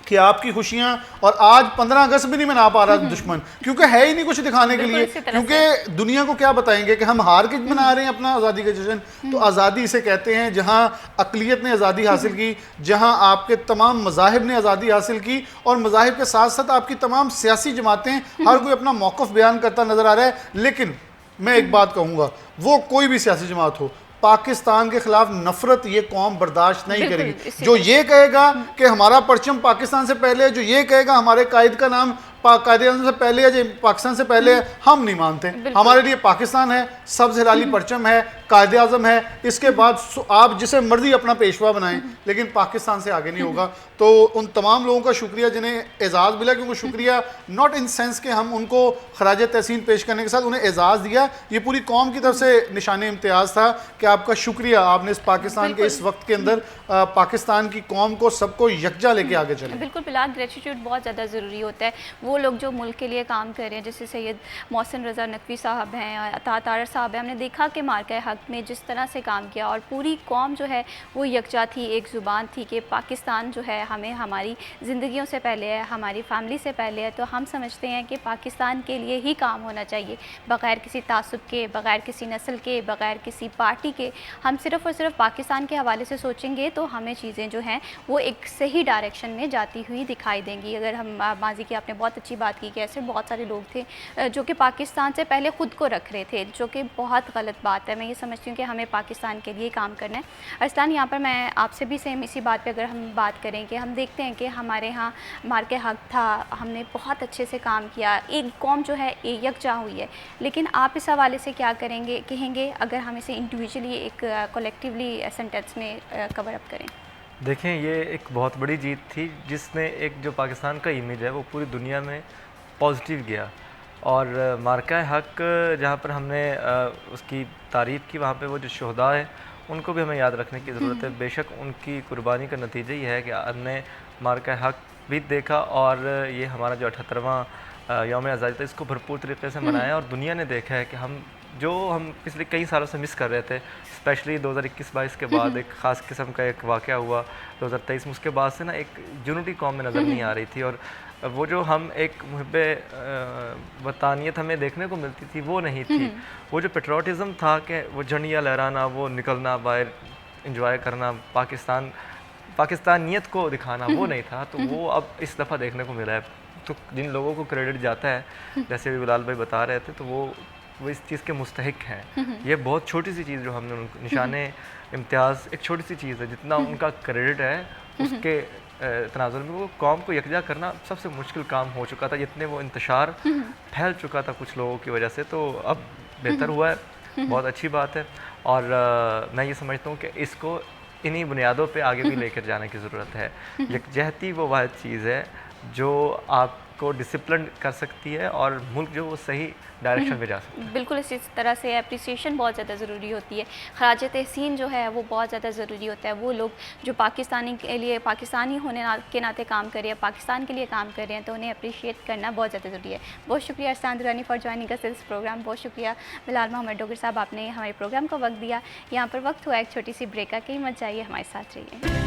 कि आपकी खुशियाँ, और आज 15 अगस्त भी नहीं मना पा रहा दुश्मन, क्योंकि है ही नहीं कुछ दिखाने के लिए, क्योंकि दुनिया को क्या बताएंगे कि हम हार के मना रहे हैं अपना आज़ादी का जश्न। तो आज़ादी इसे कहते हैं जहाँ अक़लियत ने आज़ादी हासिल की, जहाँ आपके तमाम मज़ाहिब ने आज़ादी हासिल की, और मज़ाहिब के साथ साथ आपकी तमाम सियासी जमातें, हर कोई अपना मौक़िफ़ बयान करता नज़र आ रहा है। लेकिन मैं एक बात कहूँगा, वो कोई भी सियासी जमात हो, पाकिस्तान के खिलाफ नफरत ये कौम बर्दाश्त नहीं करेगी। जो ये कहेगा कि हमारा परचम पाकिस्तान से पहले है, जो ये कहेगा हमारे कायद का नाम कायदे-ए-आज़म से पहले है, पाकिस्तान से पहले है, हम नहीं मानते। हमारे लिए पाकिस्तान है, सब्ज़ हिलाली परचम है, कायदे-ए-आज़म है, इसके बाद आप जिसे मर्जी अपना पेशवा बनाएं, लेकिन पाकिस्तान से आगे नहीं होगा। तो उन तमाम लोगों का शुक्रिया जिन्हें एजाज़ मिला, क्योंकि शुक्रिया नॉट इन सेंस के हम उनको खराज तहसीन पेश करने के साथ उन्हें एजाज़ दिया, ये पूरी कौम की तरफ से निशान इम्तियाज़ था कि आपका शुक्रिया, आपने इस पाकिस्तान के इस वक्त के अंदर पाकिस्तान की कौम को सबको यकजा लेके आगे चले। बिल्कुल बिलाल, ग्रेटिट्यूड बहुत ज़्यादा ज़रूरी होता है। वो लोग जो मुल्क के लिए काम कर रहे हैं, जैसे सैयद मोहसिन रज़ा नकवी साहब हैं, अता तारड़ साहब हैं, हमने देखा कि मार्का हक में जिस तरह से काम किया और पूरी कौम जो है वो यकजा थी, एक ज़ुबान थी कि पाकिस्तान जो है हमें हमारी ज़िंदगियों से पहले है, हमारी फैमिली से पहले है। तो हम समझते हैं कि पाकिस्तान के लिए ही काम होना चाहिए, बग़ैर किसी तासुब के, बग़ैर किसी नस्ल के, बग़ैर किसी पार्टी के। हम सिर्फ़ और सिर्फ पाकिस्तान के हवाले से सोचेंगे तो हमें चीज़ें जो हैं वो एक सही डायरेक्शन में जाती हुई दिखाई देंगी। अगर हम माजी की आपने बहुत अच्छी बात की कि ऐसे बहुत सारे लोग थे जो कि पाकिस्तान से पहले ख़ुद को रख रहे थे, जो कि बहुत गलत बात है। मैं ये समझती हूँ कि हमें पाकिस्तान के लिए काम करना है। अरसलान, यहाँ पर मैं आपसे भी सेम इसी बात पे अगर हम बात करें कि हम देखते हैं कि हमारे यहाँ मार्के हक था, हमने बहुत अच्छे से काम किया, एक कौम जो है यकजा हुई है, लेकिन आप इस हवाले से क्या कहेंगे अगर हम इसे इंडिविजुअली एक कलेक्टिवली सेंटेंस में कवर अप करें? देखें, ये एक बहुत बड़ी जीत थी जिसने एक जो पाकिस्तान का इमेज है वो पूरी दुनिया में पॉजिटिव गया। और मार्का हक जहाँ पर हमने उसकी तारीफ़ की, वहाँ पे वो जो शहदा है उनको भी हमें याद रखने की ज़रूरत है। बेशक उनकी कुर्बानी का नतीजा ही है कि हमने मार्का हक भी देखा और ये हमारा जो 78वां यौम आज़ादी था इसको भरपूर तरीके से मनाया, और दुनिया ने देखा है कि हम पिछले कई सालों से मिस कर रहे थे, स्पेशली 2021-22 के बाद एक ख़ास किस्म का एक वाक़या हुआ 2023 में, उसके बाद से ना एक यूनिटी कौम में नज़र नहीं आ रही थी, और वो जो हम एक मुहब्बे वतानियत हमें देखने को मिलती थी वो नहीं थी। वो जो पेट्रोटिज़म था कि वो झंडियाँ लहराना, वो निकलना बाहर इंजॉय करना, पाकिस्तानियत को दिखाना, वो नहीं था। तो वो अब इस दफ़ा देखने को मिला है। तो जिन लोगों को क्रेडिट जाता है, जैसे भी बिलाल भाई बता रहे थे, तो वो इस चीज़ के मुस्तहिक हैं। ये बहुत छोटी सी चीज़ जो हमने निशाने इम्तियाज़, एक छोटी सी चीज़ है, जितना उनका क्रेडिट है उसके तनाजुल में वो कौम को यकजा करना सबसे मुश्किल काम हो चुका था, जितने वो इंतशार फैल चुका था कुछ लोगों की वजह से। तो अब बेहतर हुआ है, बहुत अच्छी बात है। और मैं ये समझता हूँ कि इसको इन्हीं बुनियादों पे आगे भी लेकर जाने की ज़रूरत है। यकजहती वो वाहिद चीज़ है जो आपको डिसिप्लिन कर सकती है और मुल्क जो वो सही डायरेक्शन में जा सकता है। बिल्कुल इसी तरह से अप्रिसिएशन बहुत ज़्यादा ज़रूरी होती है, खराज तहसीन जो है वो बहुत ज़्यादा ज़रूरी होता है। वो लोग जो पाकिस्तानी के लिए, पाकिस्तानी होने के नाते काम कर रहे हैं, पाकिस्तान के लिए काम कर रहे हैं, तो उन्हें अप्रिशिएट करना बहुत ज़्यादा ज़रूरी है। बहुत शुक्रिया Arsan Durrani for joining us this programme. बहुत शुक्रिया बिलाल मोहम्मद डोगर साहब, आपने हमारे प्रोग्राम को वक्त दिया। यहाँ पर वक्त हुआ एक छोटी सी ब्रेक का, कहीं मत जाइए, हमारे साथ रहिए।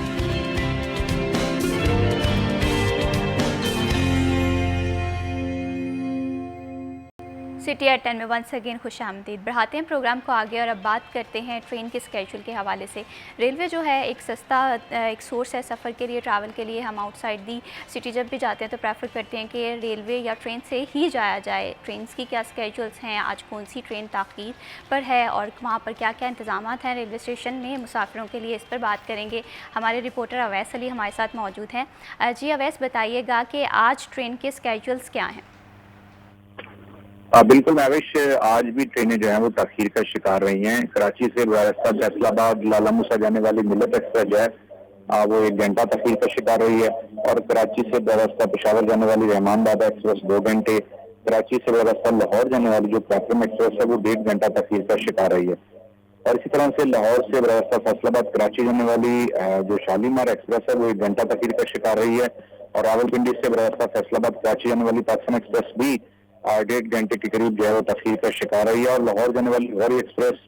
सिटी एट 10 में वंस अगेन खुश आमदीद। बढ़ाते हैं प्रोग्राम को आगे और अब बात करते हैं ट्रेन के स्केड्यूल के हवाले से। रेलवे जो है एक सस्ता एक सोर्स है सफ़र के लिए, ट्रैवल के लिए। हम आउटसाइड दी सिटी जब भी जाते हैं तो प्रेफर करते हैं कि रेलवे या ट्रेन से ही जाया जाए। ट्रेन्स की क्या स्केड्यूल्स हैं, आज कौन सी ट्रेन ताख़ीर पर है और वहाँ पर क्या क्या इंतज़ाम हैं रेलवे स्टेशन में मुसाफिरों के लिए, इस पर बात करेंगे। हमारे रिपोर्टर अवैस अली हमारे साथ मौजूद हैं। जी अवैस, बताइएगा कि आज ट्रेन के स्केड्यूल्स क्या हैं? बिल्कुल महविश, आज भी ट्रेनें जो है वो ताखीर का शिकार रही हैं। कराची से बरास्ता फैसलाबाद लाला मूसा जाने वाली मिलत एक्सप्रेस जो है वो 1 घंटा ताखीर का शिकार रही है, और कराची से बरास्ता पेशावर जाने वाली रहमान बाबा एक्सप्रेस 2 घंटे, कराची से बरास्ता लाहौर जाने वाली जो प्लेटफॉर्म एक्सप्रेस है वो 1.5 घंटा ताखीर का शिकार रही है। और इसी तरह से लाहौर से बरास्ता फैसलाबाद कराची जाने वाली जो शालीमार एक्सप्रेस है वो 1 घंटा ताखीर का शिकार रही है, और रावलपिंडी से बरास्ता फैसलाबाद कराची जाने वाली पाकिस्तान एक्सप्रेस भी 1.5 घंटे के करीब जो है वो तखीर का शिकार रही है। और लाहौर जाने वाली गौरी एक्सप्रेस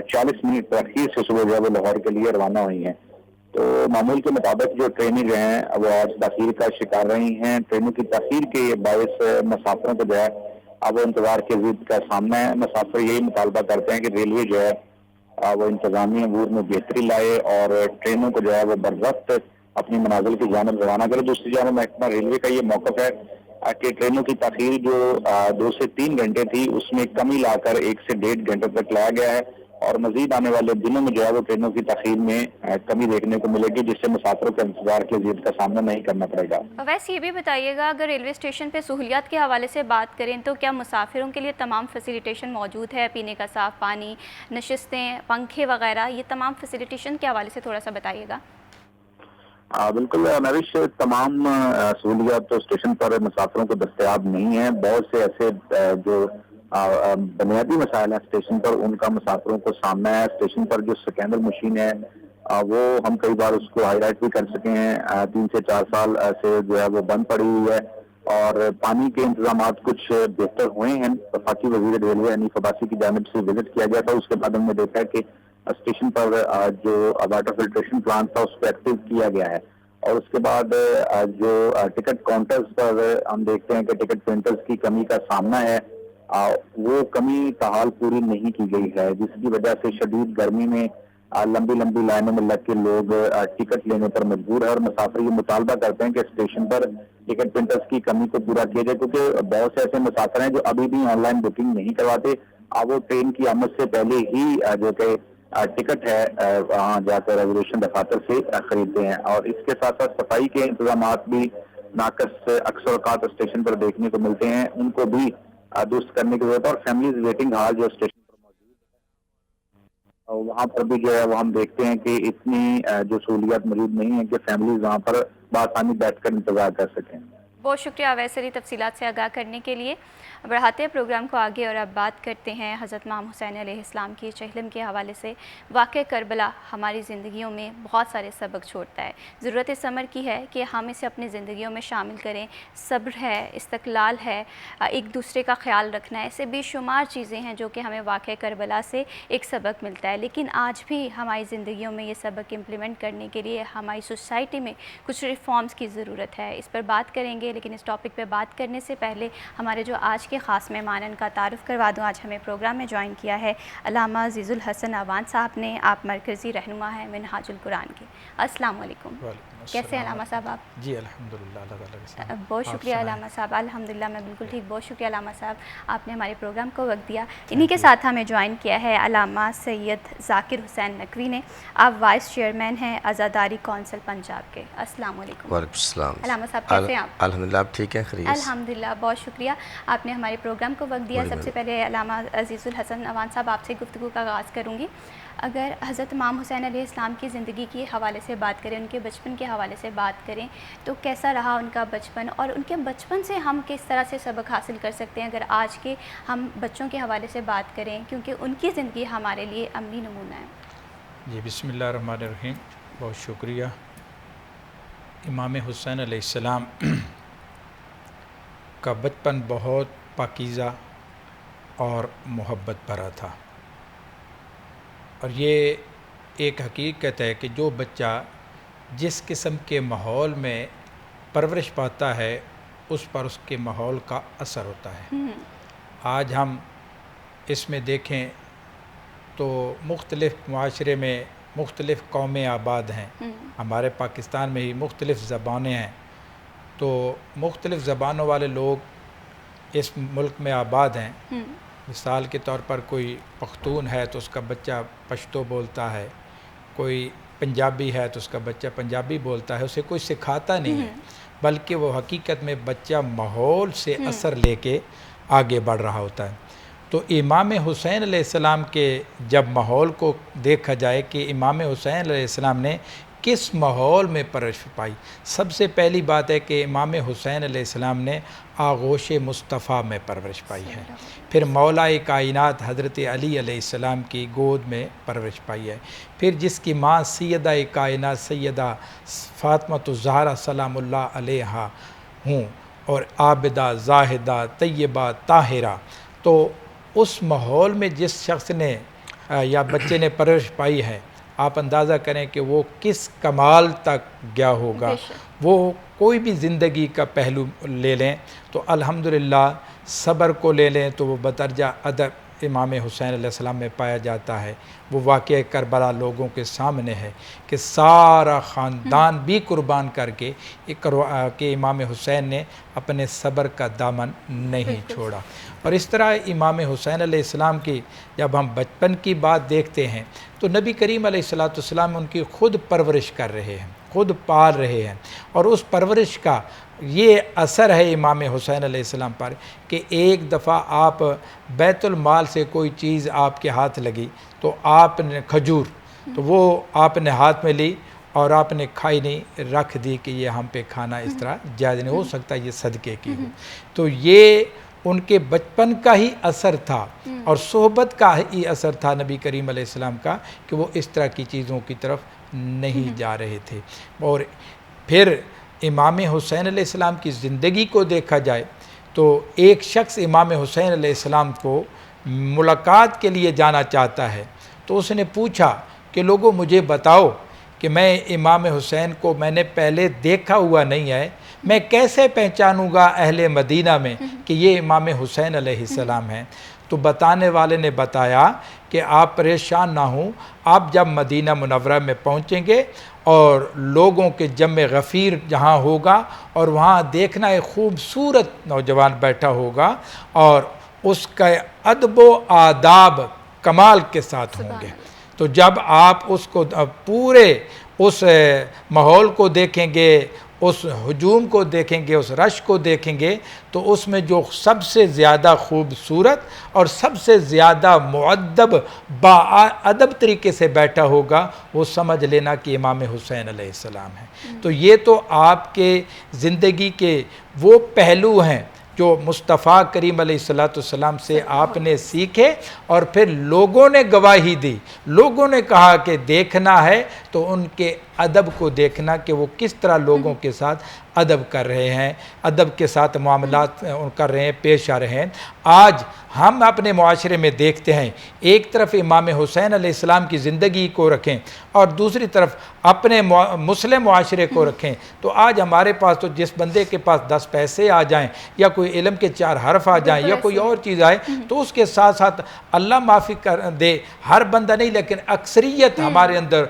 40 मिनट तखीर से सुबह जो है वो लाहौर के लिए रवाना हुई हैं। तो मामूल के मुताबिक जो ट्रेनें जो हैं वो आज तखीर का शिकार रही हैं। ट्रेनों की तखीर के बायस मुसाफिरों को जो है अब वो इंतजार के जिद का सामना है। मुसाफिर यही मुतालबा करते हैं कि रेलवे जो है वो इंतजामी अमूर में बेहतरी लाए और ट्रेनों को जो है वो बर वक्त अपनी मनाजिल की जानब रवाना करे। दूसरी जानब महकमा रेलवे का ये मौक़िफ़ है कि ट्रेनों की तखीर जो 2 से 3 घंटे थी उसमें कमी लाकर 1 से 1.5 घंटे तक लाया गया है, और मजीद आने वाले दिनों में जो है वो ट्रेनों की तखीर में कमी देखने को मिलेगी, जिससे मुसाफिरों को इंतजार के जिद का सामना नहीं करना पड़ेगा। वैसे ये भी बताइएगा, अगर रेलवे स्टेशन पे सहूलियात के हवाले से बात करें तो क्या मुसाफिरों के लिए तमाम फैसिलिटेशन मौजूद है? पीने का साफ़ पानी, नशिस्तें, पंखे वगैरह, ये तमाम फैसिलिटेशन के हवाले से थोड़ा सा बताइएगा। बिल्कुल नविश, तमाम सहूलियात तो स्टेशन पर मुसाफिरों को दस्तयाब नहीं है। बहुत से ऐसे जो बुनियादी मसाइल हैं स्टेशन पर, उनका मुसाफिरों को सामना है। स्टेशन पर जो स्कैनर मशीन है वो हम कई बार उसको हाईलाइट भी कर सके हैं। 3 से 4 साल से जो है वो बंद पड़ी हुई है, और पानी के इंतजाम कुछ बेहतर हुए हैं। वफाकी वज़ीर रेलवे हनीफ अब्बासी की जानिब से विजिट किया गया था, उसके बाद हमने देखा कि स्टेशन पर जो वाटर फिल्ट्रेशन प्लांट था उसको एक्टिव किया गया है। और उसके बाद जो टिकट काउंटर्स पर हम देखते हैं कि टिकट प्रिंटर्स की कमी का सामना है, वो कमी ताहाल पूरी नहीं की गई है, जिसकी वजह से शदीद गर्मी में लंबी लंबी लाइनों में लग के लोग टिकट लेने पर मजबूर है। और मुसाफिर ये मुतालबा करते हैं कि स्टेशन पर टिकट प्रिंटर्स की कमी को पूरा किया जाए, क्योंकि बहुत से ऐसे मुसाफिर हैं जो अभी भी ऑनलाइन बुकिंग नहीं करवाते। वो ट्रेन की आमद से पहले ही जो कि टिकट है वहाँ जाकर रेजर्वेशन दफातर से खरीदते हैं। और इसके साथ साथ सफाई के इंतजाम भी नाकस अक्सर औकात स्टेशन पर देखने को मिलते हैं, उनको भी दुरुस्त करने की जरूरत है। और फैमिलीज वेटिंग हॉल जो स्टेशन पर मौजूद है वहाँ पर भी जो है वो हम देखते हैं कि इतनी जो सहूलियात मौजूद नहीं है कि फैमिलीज वहाँ पर बआसानी बैठकर इंतजार कर सकें। बहुत शुक्रिया वैसे तफसीलात से आगाह करने के लिए। बढ़ाते हैं प्रोग्राम को आगे और अब बात करते हैं हज़रत इमाम हुसैन अलैहिस्सलाम की चहलम के हवाले से। वाक़या करबला हमारी ज़िंदगियों में बहुत सारे सबक छोड़ता है। ज़रूरत इस अमर की है कि हम इसे अपनी ज़िंदगियों में शामिल करें। सब्र है, इस्तक़लाल है, एक दूसरे का ख्याल रखना है, ऐसे बेशुमार चीज़ें हैं जो कि हमें वाक़या करबला से एक सबक मिलता है। लेकिन आज भी हमारी ज़िंदगियों में ये सबक इम्प्लीमेंट करने के लिए हमारी सोसाइटी में कुछ रिफॉर्म्स की ज़रूरत है। इस पर बात करेंगे, लेकिन इस टॉपिक पे बात करने से पहले हमारे जो आज के ख़ास मेहमान का तारुफ़ करवा दूँ। आज हमें प्रोग्राम में ज्वाइन किया है अल्लामा अज़ीज़ुल हसन अवान साहब ने। आप मरकज़ी रहनुमा हैं मिनहाजुल कुरान के। अस्सलाम वालेकुम। कैसे हैं अलामा साहब आप? जी अल्हम्दुलिल्लाह, अल्लाह ताला के साथ। बहुत आप शुक्रिया सुनाएं। अलामा साहब। अल्हम्दुलिल्लाह मैं बिल्कुल ठीक। बहुत शुक्रिया अलामा साहब, आपने हमारे प्रोग्राम को वक्त दिया। इन्हीं के साथ हमें ज्वाइन किया है अलामा सैयद ज़ाकिर हुसैन नकवी ने। आप वाइस चेयरमैन हैं आज़ादारी कौंसिल पंजाब के। अस्सलाम वालेकुम। वालेकुम सलाम। अलामा साहब कैसे हैं आप? अल्हम्दुलिल्लाह, आप ठीक हैं? खैरियत? अल्हम्दुलिल्लाह, बहुत शुक्रिया, आपने हमारे प्रोग्राम को वक्त दिया। बड़ी सबसे पहले अलामा अज़ीज़ुल हसन अवान साहब, आपसे गुफ्तगू का आगाज़ करूँगी। अगर हज़रत इमाम हुसैन अलैहिस्सलाम की ज़िंदगी के हवाले से बात करें, उनके बचपन के हवाले से बात करें, तो कैसा रहा उनका बचपन, और उनके बचपन से हम किस तरह से सबक हासिल कर सकते हैं अगर आज के हम बच्चों के हवाले से बात करें, क्योंकि उनकी ज़िंदगी हमारे लिए अमली नमूना है। जी बिस्मिल्लाहिर्रहमानिर्रहीम, बहुत शुक्रिया। इमाम हुसैन अलैहिस्सलाम का बचपन बहुत पाकीज़ा और मोहब्बत भरा था, और ये एक हकीकत है कि जो बच्चा जिस किस्म के माहौल में परवरिश पाता है उस पर उसके माहौल का असर होता है। आज हम इसमें देखें तो मुख्तलिफ़ माशरे में मुख्तलिफ़ कौमें आबाद हैं। हमारे पाकिस्तान में ही मुख्तलिफ़ ज़बानें हैं, तो मुख्तलिफ़ ज़बानों वाले लोग इस मुल्क में आबाद हैं। मिसाल के तौर पर कोई पख्तून है तो उसका बच्चा पश्तो बोलता है, कोई पंजाबी है तो उसका बच्चा पंजाबी बोलता है। उसे कोई सिखाता नहीं है, बल्कि वो हकीकत में बच्चा माहौल से असर लेके आगे बढ़ रहा होता है। तो इमाम हुसैन अलैहिस्सलाम के जब माहौल को देखा जाए कि इमाम हुसैन अलैहिस्सलाम ने किस माहौल में परवरिश पाई, सबसे पहली बात है कि इमाम हुसैन अलैहिस्सलाम ने आगोश मुस्तफ़ा में परवरिश पाई है। फिर मौलाए कायनात हज़रत अली अलैहिस्सलाम की गोद में परवरिश पाई है। फिर जिसकी माँ सैयदा कायनात सैयदा फ़ातिमा ज़हरा सलामुल्लाह अलैहा हूँ, और आबिदा ज़ाहिदा तय्यबा ताहिरा, तो उस माहौल में जिस शख्स ने या बच्चे ने परवरिश पाई है, आप अंदाज़ा करें कि वो किस कमाल तक गया होगा। वो कोई भी ज़िंदगी का पहलू ले लें तो अल्हम्दुलिल्लाह, सब्र को ले लें तो वो बदरजा अदब इमाम हुसैन अलैहिस्सलाम में पाया जाता है। वो वाक़या करबला लोगों के सामने है कि सारा ख़ानदान भी कुर्बान करके कि इमाम हुसैन ने अपने सब्र का दामन नहीं छोड़ा। और इस तरह इमाम हुसैन अलैहिस्सलाम की जब हम बचपन की बात देखते हैं तो नबी करीम अलैहिस्सलाम उनकी ख़ुद परवरिश कर रहे हैं, ख़ुद पाल रहे हैं, और उस परवरिश का ये असर है इमाम हुसैन अलैहिस्सलाम पर कि एक दफ़ा आप बैतुल माल से कोई चीज़ आपके हाथ लगी तो आपने खजूर, तो वो आपने हाथ में ली और आपने खाई नहीं, रख दी कि ये हम पे खाना इस तरह जायज़ नहीं हो सकता, ये सदक़े की हो। तो ये उनके बचपन का ही असर था और सोहबत का ही असर था नबी करीम अलैहिस्सलाम का कि वो इस तरह की चीज़ों की तरफ नहीं जा रहे थे। और फिर इमाम हुसैन अलैहिस्सलाम की ज़िंदगी को देखा जाए तो एक शख्स इमाम हुसैन अलैहिस्सलाम को मुलाकात के लिए जाना चाहता है, तो उसने पूछा कि लोगों मुझे बताओ कि मैं इमाम हुसैन को मैंने पहले देखा हुआ नहीं है, मैं कैसे पहचानूंगा अहले मदीना में कि ये इमाम हुसैन अलैहिस्सलाम हैं। तो बताने वाले ने बताया कि आप परेशान ना हों, आप जब मदीना मुनव्वरा में पहुंचेंगे और लोगों के जम्मे गफ़ीर जहाँ होगा और वहाँ देखना एक खूबसूरत नौजवान बैठा होगा और उसका अदब व आदाब कमाल के साथ होंगे। तो जब आप उसको पूरे उस माहौल को देखेंगे, उस हुजूम को देखेंगे, उस रश को देखेंगे, तो उसमें जो सबसे ज़्यादा खूबसूरत और सबसे ज़्यादा मुअद्दब बाअदब तरीके से बैठा होगा वो समझ लेना कि इमाम हुसैन अलैहिस्सलाम है। तो ये तो आपके ज़िंदगी के वो पहलू हैं जो मुस्तफ़ा करीम अलैहिस्सलाम से आपने सीखे और फिर लोगों ने गवाही दी, लोगों ने कहा कि देखना है तो उनके अदब को देखना कि वो किस तरह लोगों के साथ अदब कर रहे हैं, अदब के साथ मामलात कर रहे हैं, पेश आ रहे हैं। आज हम अपने मुआशरे में देखते हैं, एक तरफ इमाम हुसैन अलैहिस्सलाम की ज़िंदगी को रखें और दूसरी तरफ अपने मुस्लिम मुआशरे को रखें, तो आज हमारे पास तो जिस बंदे के पास 10 पैसे आ जाएं या कोई इल्म के 4 हर्फ आ जाएं या कोई और चीज़ आए तो उसके साथ साथ अल्लाह माफ़ी कर दे, हर बंदा नहीं लेकिन अक्सरियत हमारे अंदर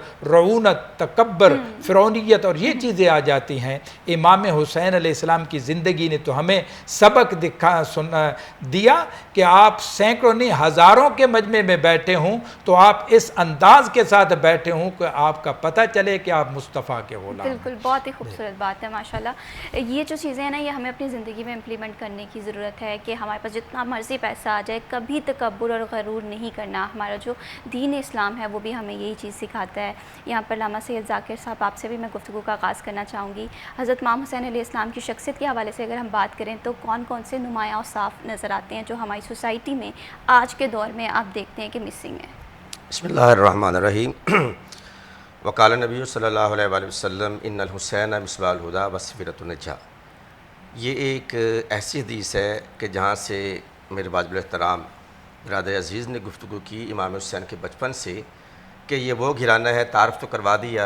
मलऊनत, तकब्बर, फ़िरौनियत और ये चीज़ें आ जाती हैं। इमाम हुसैन अलैहिस्सलाम की ज़िंदगी ने तो हमें सबक दिया कि आप सैकड़ों नहीं हज़ारों के मजमे में बैठे हों तो आप इस अंदाज के साथ बैठे हों कि आपका पता चले कि आप मुस्तफ़ा के गुलाम हैं। बिल्कुल, बहुत ही खूबसूरत बात है माशाल्लाह। ये जो चीज़ें हैं ना, ये हमें अपनी ज़िंदगी में इम्प्लीमेंट करने की ज़रूरत है कि हमारे पास जितना मर्ज़ी पैसा आ जाए, कभी तकब्बुर और गरूर नहीं करना। हमारा जो दीन इस्लाम है वो भी हमें यही चीज़ सिखाता है। यहाँ पर लामा सैयद ज़ाकिर साहब, आपसे भी मैं गुफ्तगू का आगाज़ करना चाहूँगी। हज़रत इमाम हुसैन अलैहिस्सलाम की शख्सियत के हवाले से अगर हम बात करें तो कौन कौन से नुमायाँ और साफ़ नज़र आते हैं जो हमारी सोसाइटी में आज के दौर में आप देखते हैं कि मिसिंग है? बिस्मिल्लाहिर्रहमानिर्रहीम। वक़ाल नबी सल्लल्लाहु अलैहि वसल्लम इन्नल हुसैन मिस्बाहुल हुदा व सफ़ीरतुन नजा। ये एक ऐसी हदीस है कि जहाँ से मेरे वाजिबुल एहतराम बिरादर अज़ीज़ ने गुफ्तगू की इमाम हुसैन के बचपन से कि ये वो घराना है। तारफ़ तो करवा दिया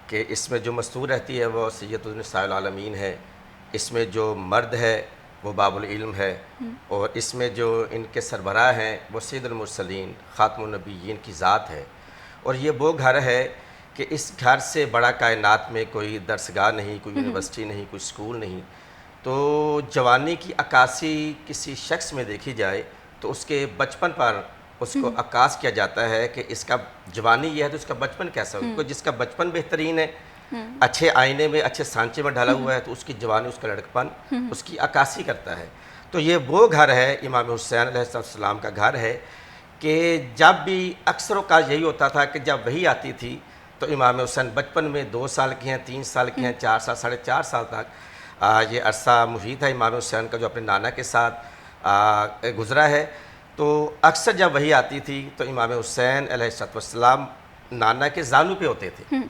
कि इसमें जो मस्तूर रहती है वो सैयदुन निसाइल आलमीन है, इसमें जो मर्द है वो बाबुल इल्म है, और इसमें जो इनके सरबराह हैं वो सैयदुल मुरसलीन ख़ातमुन नबिय्यीन की ज़ात है। और ये वो घर है कि इस घर से बड़ा कायनात में कोई दरसगाह नहीं, कोई यूनिवर्सिटी नहीं, कोई स्कूल नहीं। तो जवानी की अक्कासी किसी शख्स में देखी जाए तो उसके बचपन पर उसको अक्कास किया जाता है कि इसका जवानी यह है तो इसका बचपन कैसा हो। कोई जिसका बचपन बेहतरीन है, अच्छे आईने में, अच्छे सांचे में ढला हुआ है, तो उसकी जवानी, उसका लड़कपन उसकी अक्कासी करता है। तो ये वो घर है, इमाम हुसैन अलैहिस्सलाम का घर है कि जब भी अक्सरों का यही होता था कि जब वही आती थी तो इमाम हुसैन बचपन में 2 साल के हैं, 3 साल के हैं, 4 साल, 4.5 साल तक ये अरसा मुफीद है इमाम हुसैन का जो अपने नाना के साथ गुज़रा है। तो अक्सर जब वही आती थी तो इमाम हुसैन अलैहिस्सलाम नाना के जानू पे होते थे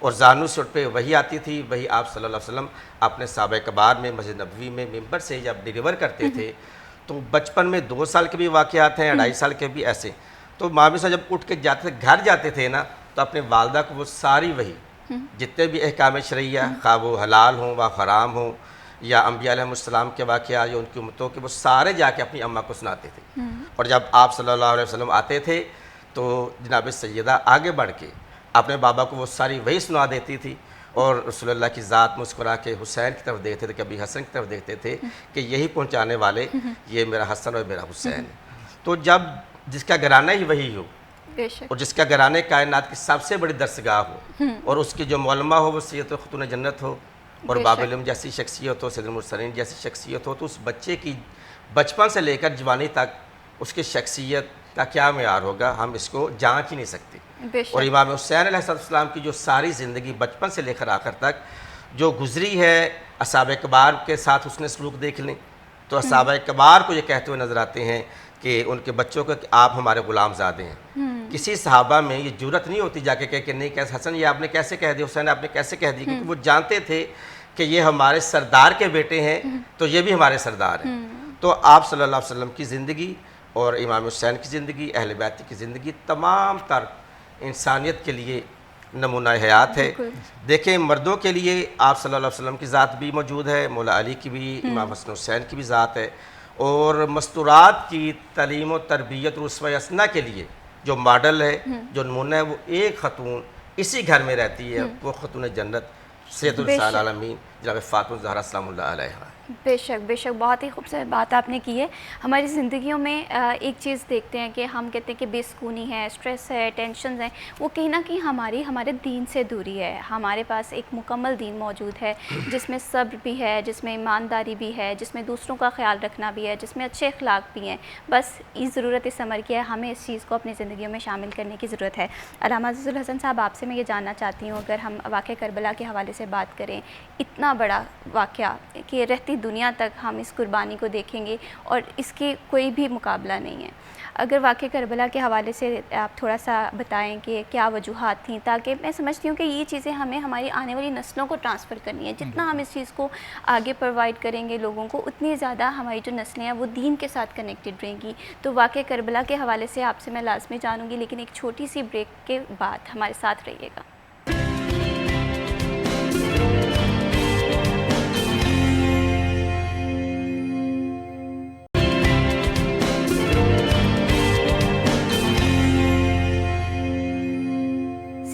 और जानू से उठ पे वही आती थी। वही आप सल्लल्लाहु अलैहि वसल्लम अपने साहबा कबार में मस्जिद नबवी में मिंबर से जब डिलीवर करते थे तो बचपन में 2 साल के भी वाक़यात हैं, 2.5 साल के भी ऐसे। तो मामी साहब जब उठ के जाते थे, घर जाते थे ना, तो अपने वालदा को वो सारी वही जितने भी अहकाम शरइया, खा वो हलाल हों व हराम हों या अम्बिया अलैहिस्सलाम के वाक़या या उनकी उम्मतों के, वो सारे जाके अपनी अम्मा को सुनाते थे। और जब आप सल्लल्लाहु अलैहि वसल्लम आते थे तो जनाब सैयदा आगे बढ़ के अपने बाबा को वो सारी वही सुना देती थी और रसूलुल्लाह की ज़ात मुस्कुरा के हुसैन की तरफ देखते थे, कभी हसन की तरफ देखते थे कि यही पहुँचाने वाले ये मेरा हसन और मेरा हुसैन। तो जब जिसका घराना ही वही हो और जिसका घराने कायनात की सबसे बड़ी दरसगाह हो और उसकी जो मौलमा हो वो सैयद ख़ुतून जन्नत हो और बाबुल इल्म जैसी शख्सियत हो, सैयदुल मुरसलीन जैसी शख्सियत हो, तो उस बच्चे की बचपन से लेकर जवानी तक उसकी शख्सियत का क्या मेयार होगा, हम इसको जांच ही नहीं सकते। और इमाम हुसैन अलैहिस्सलाम की जो सारी ज़िंदगी बचपन से लेकर आखिर तक जो गुजरी है, असहाबे कबार के साथ उसने सलूक देख लें तो असहाबे कबार को ये कहते हुए नज़र आते हैं कि उनके बच्चों को कि आप हमारे ग़ुलामज़ादे हैं। किसी सहाबा में ये जुर्रत नहीं होती जाके कह के नहीं, कैसे हसन ये आपने कैसे कह दिया, हुसैन आपने कैसे कह दी, क्योंकि वो जानते थे कि ये हमारे सरदार के बेटे हैं तो ये भी हमारे सरदार हैं। तो आप सल्लल्लाहु अलैहि वसल्लम की ज़िंदगी और इमाम हुसैन की ज़िंदगी, अहले बैत की ज़िंदगी तमाम तर इंसानियत के लिए नमूना हयात है। देखें, मर्दों के लिए आप सल्लल्लाहु अलैहि वसल्लम की ज़ात भी मौजूद है, मौला अली की भी, इमाम हसन हुसैन की भी ज़ात है। और मस्तूरात की तालीम और तरबियत और उसवा असना के लिए जो मॉडल है, जो नमूना है, वो एक खतून इसी घर में रहती है, वो खतून जन्नत सैयदुल आलमीन जनाब फातिमा ज़हरा सलामुल्लाह अलैहा। बेशक बेशक, बहुत ही खूबसूरत बात आपने की है। हमारी ज़िंदगियों में एक चीज़ देखते हैं कि हम कहते हैं कि बेसुकूनी है, स्ट्रेस है, टेंशन है, वो कहीं ना कहीं हमारे दीन से दूरी है। हमारे पास एक मुकम्मल दीन मौजूद है जिसमें सब्र भी है, जिसमें ईमानदारी भी है, जिसमें दूसरों का ख्याल रखना भी है, जिसमें अच्छे अखलाक भी हैं। बस इस ज़रूरत इस अमर की है, हमें इस चीज़ को अपनी ज़िंदगियों में शामिल करने की ज़रूरत है। अल्लामा अज़ीज़ुल हसन साहब, आपसे मैं ये जानना चाहती हूँ, अगर हम वाक़या करबला के हवाले से बात करें, इतना बड़ा वाक़या कि रहती दुनिया तक हम इस कुर्बानी को देखेंगे और इसके कोई भी मुकाबला नहीं है। अगर वाक़या करबला के हवाले से आप थोड़ा सा बताएं कि क्या वजूहात थी, ताकि मैं समझती हूँ कि ये चीज़ें हमें हमारी आने वाली नस्लों को ट्रांसफ़र करनी है। जितना हम इस चीज़ को आगे प्रोवाइड करेंगे लोगों को, उतनी ज़्यादा हमारी जो नस्लें हैं वो दीन के साथ कनेक्टेड रहेंगी। तो वाक़या करबला के हवाले से आपसे मैं लाज़मी जानूँगी, लेकिन एक छोटी सी ब्रेक के बाद हमारे साथ रहिएगा।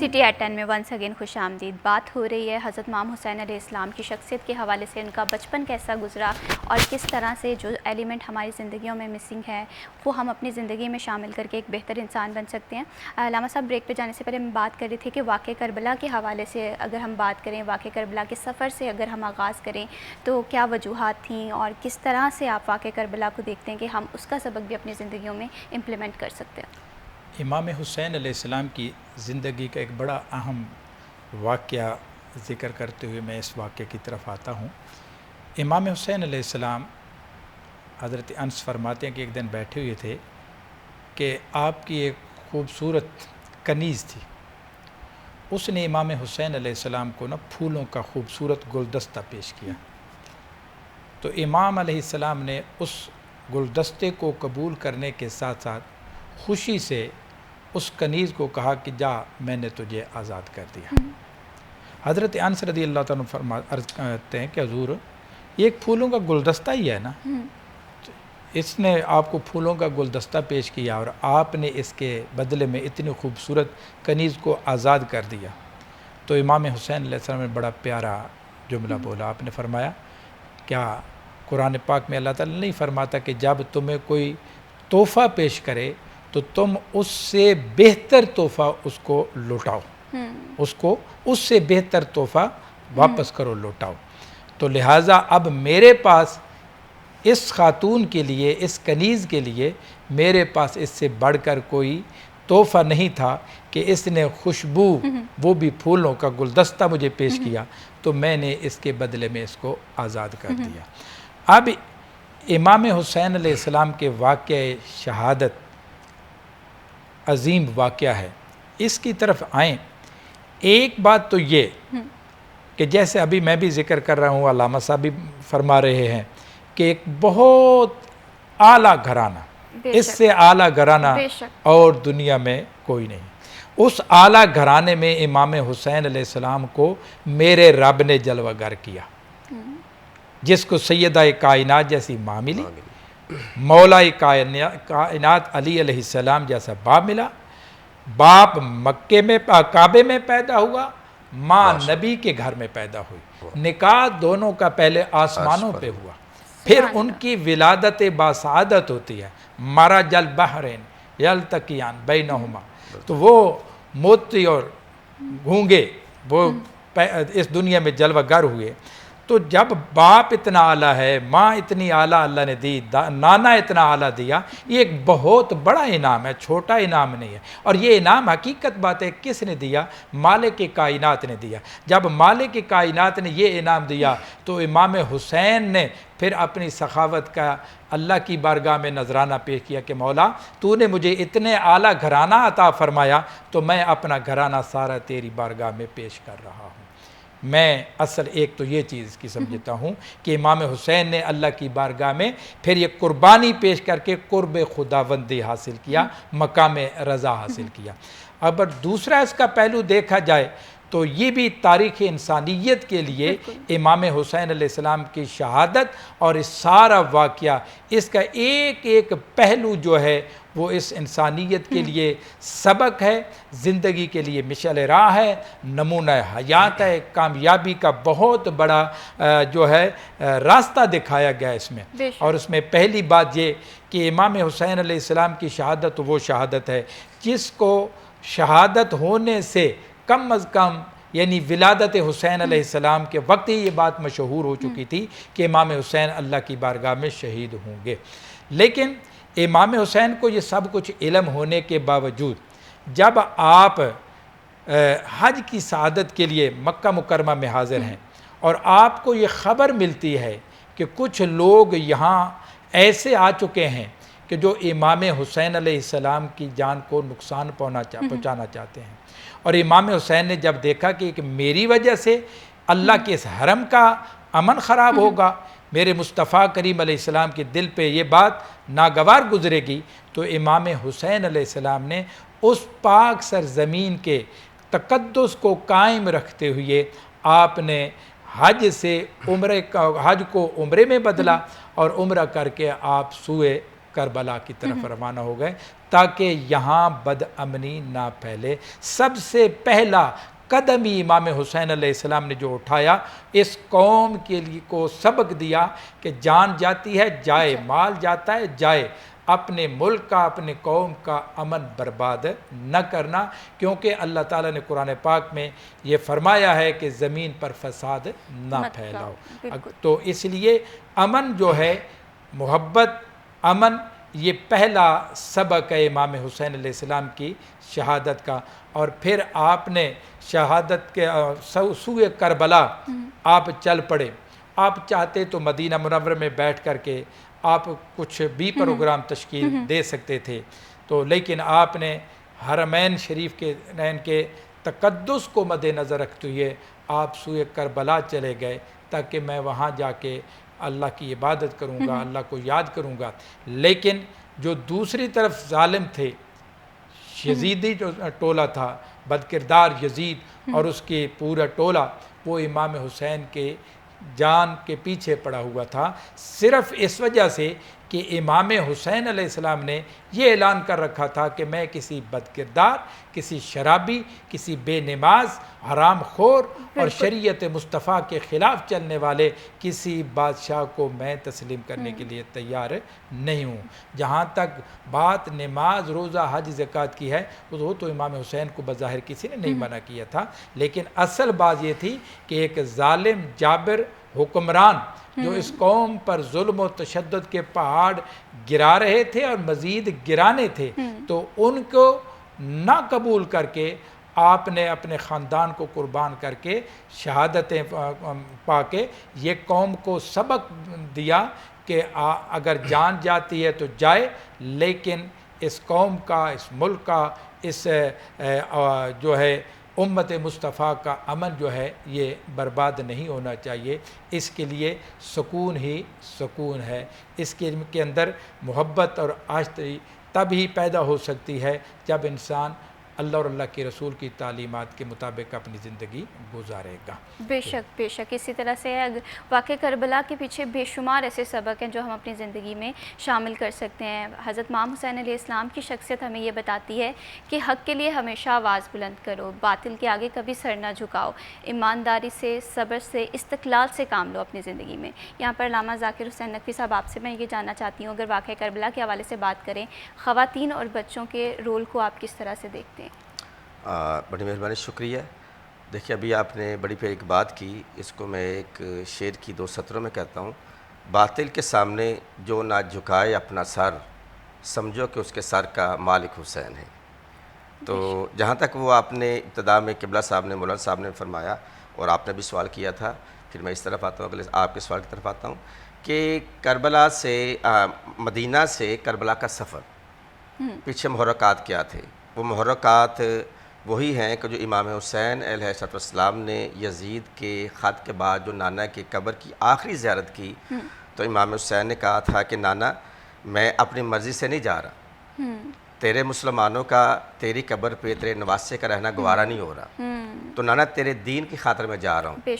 सिटी एट 10 में वंस अगेन खुश आमदीद। बात हो रही है हज़रत इमाम हुसैन अलैहिस्सलाम की शख्सियत के हवाले से, उनका बचपन कैसा गुजरा और किस तरह से जो एलिमेंट हमारी ज़िंदगियों में मिसिंग है वो हम अपनी ज़िंदगी में शामिल करके एक बेहतर इंसान बन सकते हैं। अल्लामा साहब, ब्रेक पे जाने से पहले हम बात कर रहे थे कि वाक़े करबला के हवाले से अगर हम बात करें, वाक़े करबला के सफ़र से अगर हम आगाज़ करें तो क्या वजूहात थीं और किस तरह से आप वाक़े करबला को देखते हैं कि हम उसका सबक भी अपनी ज़िंदगियों में इम्प्लीमेंट कर सकते हैं? इमाम हुसैन अलैहिस्सलाम की ज़िंदगी का एक बड़ा अहम वाक़या ज़िक्र करते हुए मैं इस वाक़े की तरफ आता हूँ। इमाम हुसैन अलैहिस्सलाम हज़रत अनस फरमाते हैं कि एक दिन बैठे हुए थे कि आपकी एक खूबसूरत कनीज़ थी, उसने इमाम हुसैन अलैहिस्सलाम को ना फूलों का खूबसूरत गुलदस्ता पेश किया। तो इमाम अलैहिस्सलाम ने उस गुलदस्ते को कबूल करने के साथ साथ खुशी से उस कनीज़ को कहा कि जा, मैंने तुझे आज़ाद कर दिया। हज़रत अनस रज़ी अल्लाह तआला अर्ज़ करते हैं कि हुज़ूर, ये एक फूलों का गुलदस्ता ही है ना, इसने आपको फूलों का गुलदस्ता पेश किया और आपने इसके बदले में इतनी खूबसूरत कनीज़ को आज़ाद कर दिया। तो इमाम हुसैन अलैहिस्सलाम ने बड़ा प्यारा जुमला बोला। आपने फरमाया, क्या कुरान पाक में अल्लाह ताला नहीं फरमाता कि जब तुम्हें कोई तोहफ़ा पेश करे तो तुम उससे बेहतर तोहफ़ा उसको लौटाओ, उसको उससे बेहतर तोहफ़ा वापस करो, लौटाओ। तो लिहाजा अब मेरे पास इस खातून के लिए, इस कनीज़ के लिए मेरे पास इससे बढ़कर कोई तोहफ़ा नहीं था कि इसने खुशबू, वो भी फूलों का गुलदस्ता मुझे पेश किया, तो मैंने इसके बदले में इसको आज़ाद कर दिया। अब इमाम हुसैन अलैहिस्सलाम के वाक़े शहादत अजीम वाक़या है, इसकी तरफ आएँ। एक बात तो ये कि जैसे अभी मैं भी जिक्र कर रहा हूँ, अल्लामा साहब भी फरमा रहे हैं कि एक बहुत आला घराना, इससे आला घराना और दुनिया में कोई नहीं। उस आला घराने में इमाम हुसैन अलैहिस्सलाम को मेरे रब ने जलवागर किया, जिसको सैयदा कायनात जैसी माँ मिली, मौला कायनात अली अलैहिस्सलाम जैसा बाप मिला। बाप मक्के में काबे में पैदा हुआ, माँ नबी के घर में पैदा हुई। निकाह दोनों का पहले आसमानों पे हुआ, फिर उनकी विलादत बासादत होती है। मरा जल बहरैन यल्तकियान बैनहुमा, तो वो मोती और गूंगे वो इस दुनिया में जलवागर हुए। तो जब बाप इतना आला है, माँ इतनी आला अल्लाह ने दी, नाना इतना आला दिया, ये एक बहुत बड़ा इनाम है, छोटा इनाम नहीं है। और ये इनाम हकीकत बात है किसने दिया? मालिक कायनात ने दिया। जब मालिक कायनात ने ये इनाम दिया तो इमाम हुसैन ने फिर अपनी सखावत का अल्लाह की बारगाह में नजराना पेश किया कि मौला, तूने मुझे इतने आला घराना अता फरमाया तो मैं अपना घराना सारा तेरी बारगाह में पेश कर रहा हूँ। मैं असल एक तो ये चीज़ की समझता हूँ कि इमाम हुसैन ने अल्लाह की बारगाह में फिर ये कुर्बानी पेश करके कुर्ब खुदावंदी हासिल किया, मकाम रज़ा हासिल किया। अगर दूसरा इसका पहलू देखा जाए तो ये भी तारीख़ इंसानियत के लिए इमाम हुसैन अलैहिस्सलाम की शहादत और इस सारा वाक़या, इसका एक एक पहलू जो है वो इस इंसानियत के लिए सबक है, ज़िंदगी के लिए मिशल राह है, नमूना हयात है, कामयाबी का बहुत बड़ा जो है रास्ता दिखाया गया इसमें। और उसमें पहली बात ये कि इमाम हुसैन अलैहिस्सलाम की शहादत वो शहादत है जिसको शहादत होने से कम अज़ कम यानी विलादत हुसैन अलैहिस्सलाम के वक्त ही ये बात मशहूर हो चुकी थी कि इमाम हुसैन अल्लाह की बारगाह में शहीद होंगे। लेकिन इमाम हुसैन को ये सब कुछ इल्म होने के बावजूद जब आप हज की सआदत के लिए मक्का मुकरमा में हाज़िर हैं और आपको ये ख़बर मिलती है कि कुछ लोग यहाँ ऐसे आ चुके हैं कि जो इमाम हुसैन अलैहिस्सलाम की जान को नुकसान पहुँचाना चाहते हैं, और इमाम हुसैन ने जब देखा कि मेरी वजह से अल्लाह के इस हरम का अमन ख़राब होगा, मेरे मुस्तफ़ा करीम अलैहिस्सलाम के दिल पे ये बात नागवार गुजरेगी, तो इमाम हुसैन अलैहिस्सलाम ने उस पाक सरज़मीन के तक़द्दुस को कायम रखते हुए आपने हज से उम्रे का हज को उम्रे में बदला और उम्रा करके आप सूए करबला की तरफ रवाना हो गए। ताकि यहाँ बदअमनी ना फैले। सबसे पहला कदम ही इमाम हुसैन अलैहिस्सलाम ने जो उठाया, इस कौम के लिए को सबक दिया कि जान जाती है जाए, माल जाता है जाए, अपने मुल्क का, अपने कौम का अमन बर्बाद न करना, क्योंकि अल्लाह ताला ने कुरान पाक में ये फरमाया है कि ज़मीन पर फसाद ना फैलाओ। तो इसलिए अमन जो है, मोहब्बत, अमन, ये पहला सबक है इमाम हुसैन अलैहिस्सलाम की शहादत का। और फिर आपने शहादत के सूए करबला आप चल पड़े। आप चाहते तो मदीना मुनव्वरा में बैठ करके आप कुछ भी प्रोग्राम तश्कील दे सकते थे, तो लेकिन आपने हरमैन शरीफ के नैन के तक़द्दुस को मद्देनज़र रखते हुए आप सूए करबला चले गए, ताकि मैं वहाँ जाके अल्लाह की इबादत करूँगा, अल्लाह को याद करूँगा। लेकिन जो दूसरी तरफ जालिम थे, यजीदी जो टोला था, बदकिरदार यजीद और उसके पूरा टोला, वो इमाम हुसैन के जान के पीछे पड़ा हुआ था, सिर्फ़ इस वजह से कि इमाम हुसैन अलैहिस्सलाम ने ये ऐलान कर रखा था कि मैं किसी बदकिरदार, किसी शराबी, किसी बेनमाज, हराम खोर और शरीयत मुस्तफ़ा के ख़िलाफ़ चलने वाले किसी बादशाह को मैं तस्लीम करने के लिए तैयार नहीं हूँ। जहाँ तक बात नमाज, रोज़ा, हज, ज़कात की है, वो तो इमाम हुसैन को बज़ाहिर किसी ने नहीं मना किया था, लेकिन असल बात ये थी कि एक ज़ालिम जाबिर हुक्मरान जो इस कौम पर जुल्म और तशद्दुद के पहाड़ गिरा रहे थे और मज़ीद गिराने थे, तो उनको ना कबूल करके आपने अपने ख़ानदान को कुर्बान करके शहादतें पाके ये कौम को सबक दिया कि अगर जान जाती है तो जाए, लेकिन इस कौम का, इस मुल्क का, इस जो है उम्मत मुस्तफ़ा का अमन जो है ये बर्बाद नहीं होना चाहिए। इसके लिए सुकून ही सुकून है। इसके अंदर मोहब्बत और आशिक़ी तब ही पैदा हो सकती है जब इंसान अल्लाह और अल्लाह के रसूल की तालीमात के मुताबिक अपनी ज़िंदगी गुजारेगा। बेशक बेशक। इसी तरह से वाक़या करबला के पीछे बेशुमार ऐसे सबक हैं जो हम अपनी ज़िंदगी में शामिल कर सकते हैं। हज़रत इमाम हुसैन अलैहिस्सलाम की शख्सियत हमें ये बताती है कि हक़ के लिए हमेशा आवाज़ बुलंद करो, बातिल के आगे कभी सर ना झुकाओ, ईमानदारी से, सब्र से, इस्तक़लाल से काम लो अपनी ज़िंदगी में। यहाँ पर अल्लामा ज़ाकिर हुसैन नकवी साहब, आपसे मैं ये जानना चाहती हूँ, अगर वाक़या करबला के हवाले से बात करें, ख़वातीन और बच्चों के रोल को आप किस तरह से देखते हैं? बड़ी मेहरबानी, शुक्रिया। देखिए, अभी आपने बड़ी पे एक बात की, इसको मैं एक शेर की 2 सत्रों में कहता हूँ। बातिल के सामने जो ना झुकाए अपना सर, समझो कि उसके सर का मालिक हुसैन है। तो जहाँ तक वो आपने इब्तदा में किबला साहब ने, मौलाना साहब ने फरमाया और आपने भी सवाल किया था, फिर मैं इस तरफ आता हूँ, अगले आपके सवाल की तरफ आता हूँ कि करबला से मदीना से करबला का सफ़र, पीछे मुहर्रकात क्या थे? वो मुहर्रकात वही हैं कि जो इमाम हुसैन अलैहिस्सलाम ने यजीद के ख़त के बाद जो नाना की कब्र की आखिरी ज़ियारत की, तो इमाम हुसैन ने कहा था कि नाना, मैं अपनी मर्ज़ी से नहीं जा रहा, तेरे मुसलमानों का तेरी कब्र पे तेरे नवासे का रहना गवारा नहीं हो रहा, तो नाना तेरे दीन की खातिर मैं जा रहा हूँ।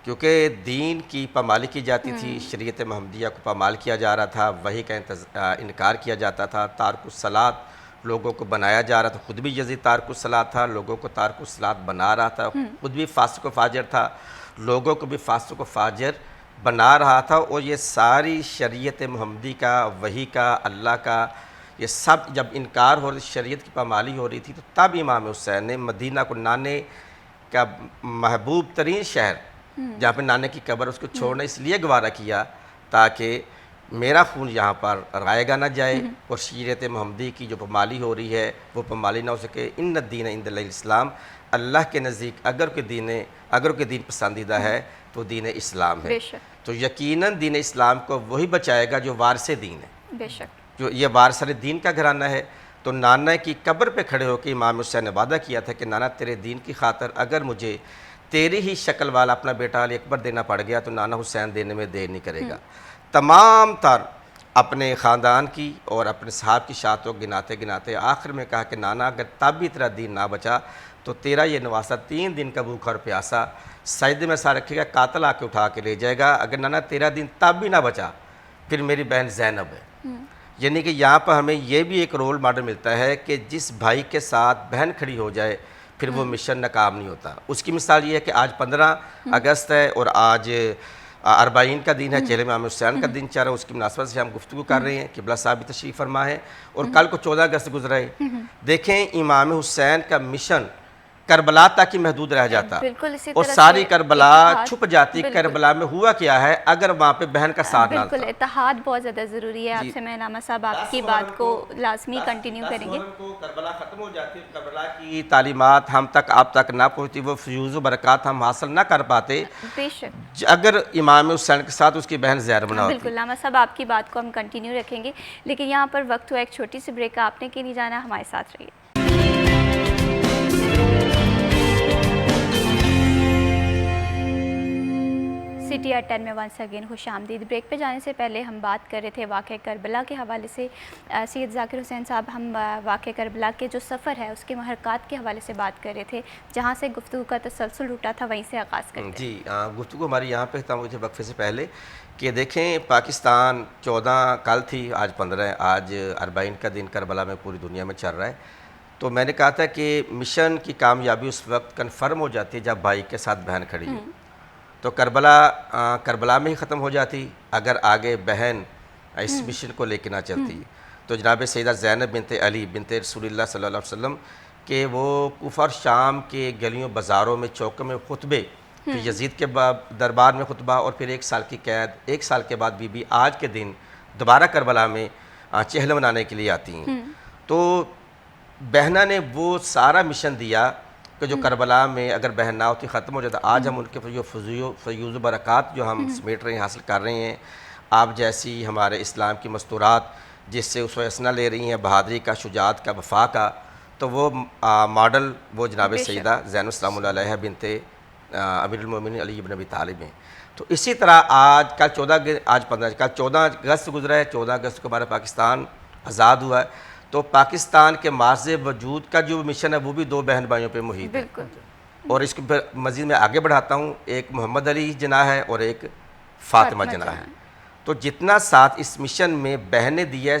क्योंकि दीन की पामाली की जाती थी, शरीयत महमदिया को पामाल किया जा रहा था, वही का इनकार किया जाता था, तारकुस्सलात लोगों को बनाया जा रहा था, ख़ुद भी यज़ीद तारकुस्सलात था, लोगों को तारकुस्सलात बना रहा था, ख़ुद भी फासिक व फाजिर था, लोगों को भी फासिक व फाजिर बना रहा था। और ये सारी शरीयत महमदी का, वही का, अल्लाह का, ये सब जब इनकार हो रही, शरीयत की पामाली हो रही थी, तो तब इमाम हुसैन ने मदीना को, नाने का महबूब तरीन शहर जहाँ पे नाने की कब्र, उसको छोड़ना इसलिए गवारा किया ताकि मेरा खून यहाँ पर रायगा ना जाए और शरीयत महमदी की जो पामाली हो रही है वो पामाली ना हो सके। इन्न दीन इंदल्लाहिल इस्लाम, अल्लाह के नज़दीक अगर कोई दीन पसंदीदा है तो दीन इस्लाम है। तो यकीनन दीन इस्लाम को वही बचाएगा जो वारिस दीन है, बेशक, जो ये वारिस दीन का घराना है। तो नाना की कब्र पे खड़े होकर इमाम हुसैन ने वादा किया था कि नाना, तेरे दीन की खातर अगर मुझे तेरी ही शक्ल वाला अपना बेटा अली अकबर देना पड़ गया तो नाना हुसैन देने में देर नहीं करेगा। तमाम तर अपने ख़ानदान की और अपने साहब की शातों गिनाते गिनाते आखिर में कहा कि नाना, अगर तब भी तेरा दीन ना बचा तो तेरा ये नवासा 3 दिन का भूखा और प्यासा सजदे में सा रखेगा, कातल आके उठा के ले जाएगा। अगर नाना तेरा दीन तब भी ना बचा, फिर मेरी बहन ज़ैनब है, यानी कि यहाँ पर हमें ये भी एक रोल मॉडल मिलता है कि जिस भाई के साथ बहन खड़ी हो जाए फिर वो मिशन नाकाम नहीं होता। उसकी मिसाल ये है कि आज 15 अगस्त है और आज अरबाइन का दिन है, चेहरे इमाम हुसैन का दिन चल रहा है, उसकी मुनासबत से हम गुफ्तगू कर रहे हैं। किबला साहब भी तशरीफ़ फरमा है और कल को 14 अगस्त गुजरा है। देखें इमाम हुसैन का मिशन करबला तक ही महदूद रह जाता बिल्कुल इसी और तरह सारी से करबला इत्तेहाद, छुप जाती। बिल्कुल। करबला में हुआ क्या है अगर वहाँ पे बहन का साथ ना बिल्कुल था। इत्तेहाद बहुत ज़्यादा ज़रूरी है। आपसे मैं नामा साहब आपकी बात को लाजमी कंटिन्यू करेंगे। को करबला ख़त्म हो जाती, करबला की तालीमात हम तक आप तक ना पहुँचती, वो फ्यूज़ बरक़ात हम हासिल ना कर पाते बेशक अगर इमाम हुसैन के साथ उसकी बहन ज़हर बना होती। बिल्कुल नामा साहब आपकी बात को हम कंटिन्यू रखेंगे, लेकिन यहाँ पर वक्त हुआ एक छोटी सी ब्रेक का। आपने कहीं नहीं जाना, हमारे साथ रहिए। सिटी एट 10 में वंस अगेन खुश आमदीद। ब्रेक पे जाने से पहले हम बात कर रहे थे वाक़या करबला के हवाले से। सैयद ज़ाकिर हुसैन साहब, हम वाक़या करबला के जो सफ़र है उसके महरक़ात के हवाले से बात कर रहे थे, जहाँ से गुफ्तगू का तसलसल उठा था वहीं से आगाज़ करते हैं। जी गुफ्तगू हमारी यहाँ पे था मुझे वक्फे से पहले कि देखें पाकिस्तान 14 कल थी, आज 15 है, आज अरबाइन का दिन करबला में पूरी दुनिया में चल रहा है। तो मैंने कहा था कि मिशन की कामयाबी उस वक्त कन्फर्म हो जाती है जब भाई के साथ बहन खड़ी हो। तो करबला में ही ख़त्म हो जाती अगर आगे बहन इस मिशन को लेके ना चलती। तो जनाब सैयदा ज़ैनब बिनते अली बिनते रसूलुल्लाह सल्लल्लाहु अलैहि वसल्लम के वो कुफर शाम के गलियों बाज़ारों में चौकों में खुतबे, फिर यजीद के दरबार में खुतबा और फिर 1 साल की कैद, 1 साल के बाद बीबी आज के दिन दोबारा करबला में चहल मनाने के लिए आती हैं। तो बहना ने वो सारा मिशन दिया कि जो करबला में अगर बहन ना होती ख़त्म हो जाता। आज हम उनके जो फयूज़ बरक़ात जो हम समेट रहे हैं, हासिल कर रहे हैं, आप जैसी हमारे इस्लाम की मस्तूरात जिससे उस वसना ले रही हैं, बहादरी का, शुजात का, वफ़ा का, तो वो मॉडल वो जनाब सैयदा ज़ैनब सलामुल्लाह अलैहा बिनते अमीरुल मोमिनीन अली इब्न अबी तालिब हैं। तो इसी तरह आज कल 14 अगस्त गुजरा है। 14 अगस्त को हमारा पाकिस्तान आज़ाद हुआ है। तो पाकिस्तान के मार्ज़ वजूद का जो मिशन है वो भी 2 बहन भाइयों पे मुहित है। और इसको फिर मज़ीद मैं आगे बढ़ाता हूँ, एक मोहम्मद अली जना है और एक फ़ातिमा जना है। तो जितना साथ इस मिशन में बहने दिया है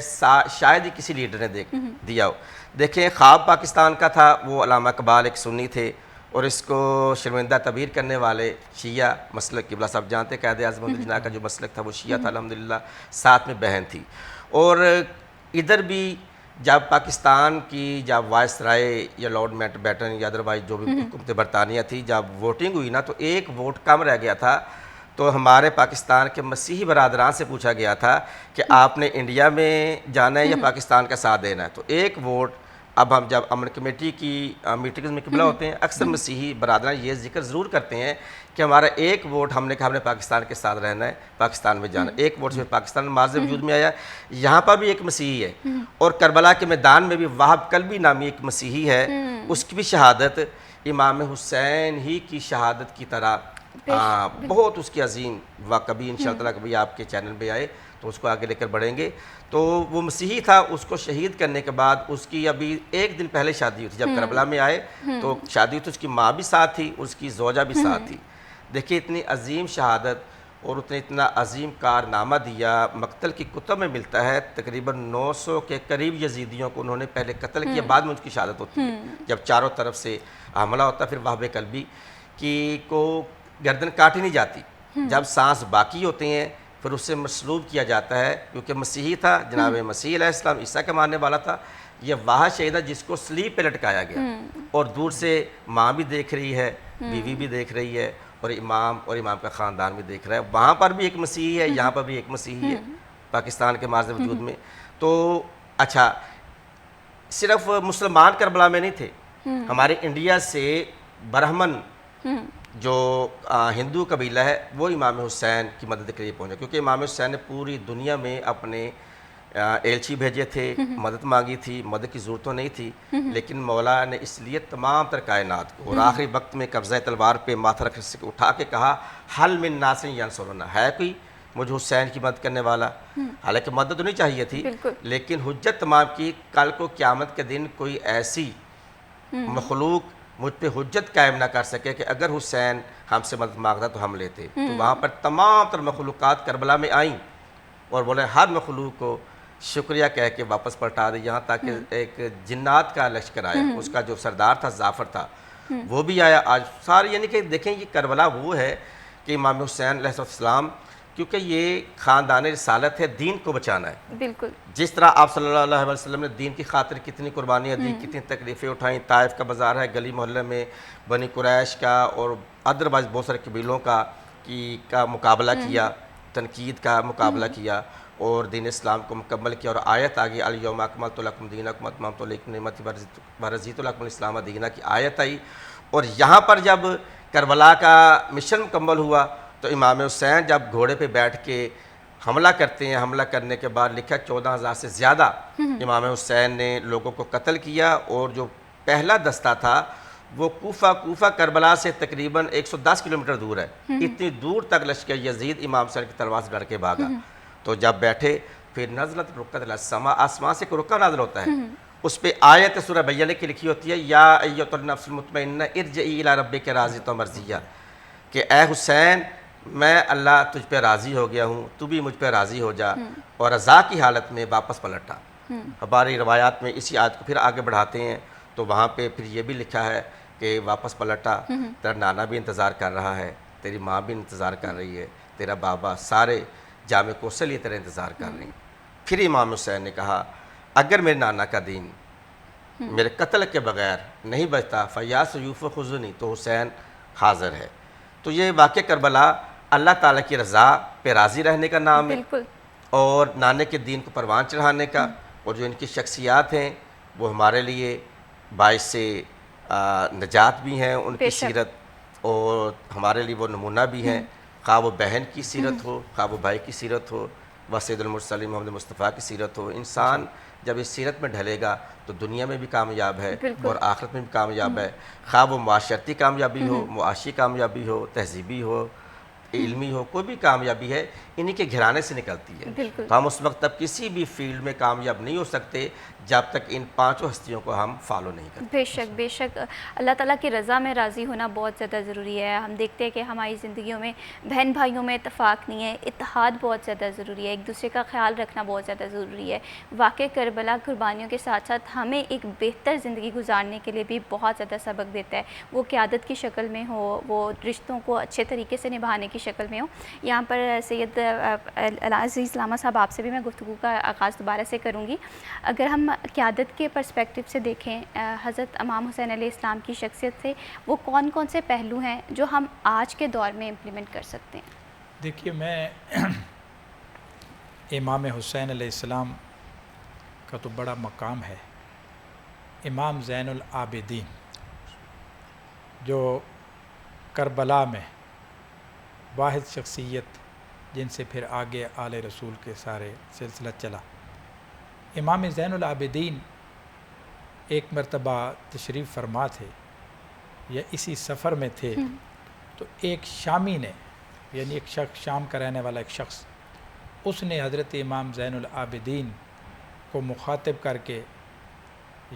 शायद ही किसी लीडर ने दिया हो। देखें ख्वाब पाकिस्तान का था, वो अल्लामा इकबाल एक सुन्नी थे और इसको शर्मिंदा तबीर करने वाले शिया मसलक, किबला साहब जानते क़ायद आज़म जना का जो मसलक था वो शिया था अल्हम्दुलिल्लाह, साथ में बहन थी। और इधर भी जब पाकिस्तान की जब वायसराय या लॉर्ड माउंटबेटन या अदरवाइज जो भी हुकूमत बरतानिया थी, जब वोटिंग हुई ना तो एक वोट कम रह गया था। तो हमारे पाकिस्तान के मसीही बरादरान से पूछा गया था कि आपने इंडिया में जाना है या पाकिस्तान का साथ देना है। तो एक वोट, अब हम जब अमन कमेटी की मीटिंग्स में किबला होते हैं, अक्सर मसीही बरादरान ये जिक्र ज़रूर करते हैं कि हमारा एक वोट, हमने कहा हमने पाकिस्तान के साथ रहना है, पाकिस्तान में जाना। एक वोट से पाकिस्तान मार्ज़ वजूद में आया। यहाँ पर भी एक मसीही है और करबला के मैदान में भी वाहब कल्बी नामी एक मसीही है, उसकी भी शहादत इमाम हुसैन ही की शहादत की तरह बहुत उसकी अजीम व कभी इंशाअल्लाह कभी आपके चैनल पे आए तो उसको आगे लेकर बढ़ेंगे। तो वो मसीही था, उसको शहीद करने के बाद उसकी अभी 1 दिन पहले शादी हुई थी। जब करबला में आए तो शादी हुई, तो उसकी माँ भी साथ थी, उसकी ज़ौजा भी साथ थी। देखिए इतनी अजीम शहादत और उसने इतना अजीम कारनामा दिया। मकतल की कुतब में मिलता है तकरीबन 900 के करीब यजीदियों को उन्होंने पहले कत्ल किया, बाद में उसकी शहादत होती है। जब चारों तरफ से हमला होता है, फिर वहाब कल्बी की को गर्दन काटी नहीं जाती, जब सांस बाकी होते हैं फिर उससे मसलूब किया जाता है, क्योंकि मसीही था, जनाब मसीह अलैहिस्सलाम ईसा के मानने वाला था। ये वह शहीदा जिसको स्लीप पे लटकाया गया और दूर से माँ भी देख रही है, बीवी भी देख रही है और इमाम का ख़ानदान भी देख रहा है। वहाँ पर भी एक मसीही है, यहाँ पर भी एक मसीही है पाकिस्तान के मार्ज़ वजूद में। तो अच्छा, सिर्फ मुसलमान करबला में नहीं थे, हमारे इंडिया से ब्राह्मण जो हिंदू कबीला है वो इमाम हुसैन की मदद के लिए पहुंचा, क्योंकि इमाम हुसैन ने पूरी दुनिया में अपने एलची भेजे थे, मदद मांगी थी, मदद की ज़रूरत तो नहीं थी, लेकिन मौला ने इसलिए तमाम तर कायनात को और आखिरी वक्त में कब्ज़ा तलवार पे माथा रख के उठा के कहा, हल मिन नासिर यंसुरना, है कोई मुझे हुसैन की मदद करने वाला। हालांकि मदद तो नहीं चाहिए थी, लेकिन हुज्जत तमाम की, कल को क़यामत के दिन कोई ऐसी मखलूक मुझ पे हुज्जत कायम ना कर सके कि अगर हुसैन हमसे मदद मांगता तो हम लेते। तो वहाँ पर तमाम तर मखलूक़ात करबला में आईं और बोले हर मखलूक को शुक्रिया कह के वापस पलटा दी। यहाँ तक कि एक जिन्नात का लश्कर आया, उसका जो सरदार था जाफ़र था वो भी आया। आज सारे यानी कि देखें ये करबला वो है कि इमाम हुसैन अलैहिस्सलाम, क्योंकि ये ख़ानदान रिसालत है, दीन को बचाना है। बिल्कुल जिस तरह आप सल्लल्लाहु अलैहि वसल्लम ने दीन की खातिर कितनी कुर्बानियाँ दी, कितनी तकलीफ़ें उठाई। ताइफ का बाज़ार है, गली मोहल्ले में बनी कुरैश का और अदरवाइज बहुत सारे कबीलों का मुकाबला किया, तनकीद का मुकाबला किया और दीन इस्लाम को मुकम्मल किया। और आयत आ गई अल-यौम अकमलतु लकुम दीनकुम व अतममतु अलैकुम निअमती व रज़ीतु लकुमुल इस्लाम दीना की आयत आई। और यहाँ पर जब करबला का मिशन मुकम्मल हुआ तो इमाम हुसैन जब घोड़े पे बैठ के हमला करते हैं, हमला करने के बाद लिखा 14,000 से ज़्यादा इमाम हुसैन ने लोगों को कत्ल किया। और जो पहला दस्ता था वो कूफा करबला से तकरीबन 110 किलोमीटर दूर है। इतनी दूर तक लश्कर यजीद इमाम हुसैन की तलवार से डर के भागा। तो जब बैठे फिर नज़लत रुक्कत समा, आसमान से रुका नाज़िल होता है, उस पर आयत सूरह बय्यना की लिखी होती है, या अय्युहन नफ्सुल मुतमइन्ना इरजिई इला रब्बिका राज़ियतम मर्ज़िय्या, कि ए हुसैन मैं अल्लाह तुझ पे राज़ी हो गया हूँ, तू भी मुझ पे राज़ी हो जा। और रज़ा की हालत में वापस पलटा। हमारी रवायात में इसी आयत को फिर आगे बढ़ाते हैं तो वहाँ पे फिर ये भी लिखा है कि वापस पलटा, तेरा नाना भी इंतज़ार कर रहा है, तेरी माँ भी इंतज़ार कर रही है, तेरा बाबा, सारे जामे कोसल ये तेरा इंतज़ार कर रहे हैं। फिर इमाम हुसैन ने कहा अगर मेरे नाना का दीन मेरे कत्ल के बगैर नहीं बचता फ़यास यूफ़ खुज़नी, तो हुसैन हाज़िर है। तो ये वाक़या करबला अल्लाह ताला की रज़ा पे राज़ी रहने का नाम है और नाने के दीन को परवान चढ़ाने का। और जो इनकी शख्सियात हैं वो हमारे लिए बाइस से नजात भी हैं, उनकी सीरत, और हमारे लिए वो नमूना भी हैं। खा वो बहन की सीरत हो, खा वो भाई की सीरत हो, व सैयदुल मुरसलीन मोहम्मद मुस्तफ़ा की सीरत हो। इंसान जब इस सीरत में ढलेगा तो दुनिया में भी कामयाब है और आखिरत में भी कामयाब है। खा वो माशरती कामयाबी हो, मुआशी कामयाबी हो, तहजीबी हो, इल्मी हो, कोई भी कामयाबी है इन्हीं के घराने से निकलती है। तो हम उस वक्त तब किसी भी फील्ड में कामयाब नहीं हो सकते जब तक इन पांचों हस्तियों को हम फॉलो नहीं करते। बेशक अल्लाह ताला की रज़ा में राज़ी होना बहुत ज़्यादा ज़रूरी है। हम देखते हैं कि हमारी ज़िंदगियों में बहन भाइयों में इत्तेफाक नहीं है, इत्तेहाद बहुत ज़्यादा ज़रूरी है, एक दूसरे का ख्याल रखना बहुत ज़्यादा ज़रूरी है। वाक़ई करबला कुर्बानियों के साथ साथ हमें एक बेहतर ज़िंदगी गुजारने के लिए भी बहुत ज़्यादा सबक देता है। वो क़यादत की शक्ल में हो, वो रिश्तों को अच्छे तरीके से निभाने की शक्ल में हो। यहाँ पर सैयद अज़ीज़ लामा साहब आपसे भी मैं गुफ्तगू का आगाज़ दोबारा से करूँगी। अगर हम क़यादत के पर्सपेक्टिव से देखें, हज़रत इमाम हुसैन अलैहिस्सलाम की शख्सियत से वो कौन कौन से पहलू हैं जो हम आज के दौर में इम्प्लीमेंट कर सकते हैं? देखिए, मैं इमाम हुसैन अलैहिस्सलाम का तो बड़ा मकाम है। इमाम ज़ैनुल आबिदीन जो करबला में वाहिद शख्सियत जिनसे फिर आगे आले रसूल के सारे सिलसिला चला। इमाम ज़ैनुल आबिदीन एक मरतबा तशरीफ़ फरमा थे या इसी सफ़र में थे, तो एक शामी ने, यानी एक शख्स, शाम का रहने वाला एक शख्स, उसने हज़रत इमाम ज़ैनुल आबिदीन को मुखातिब करके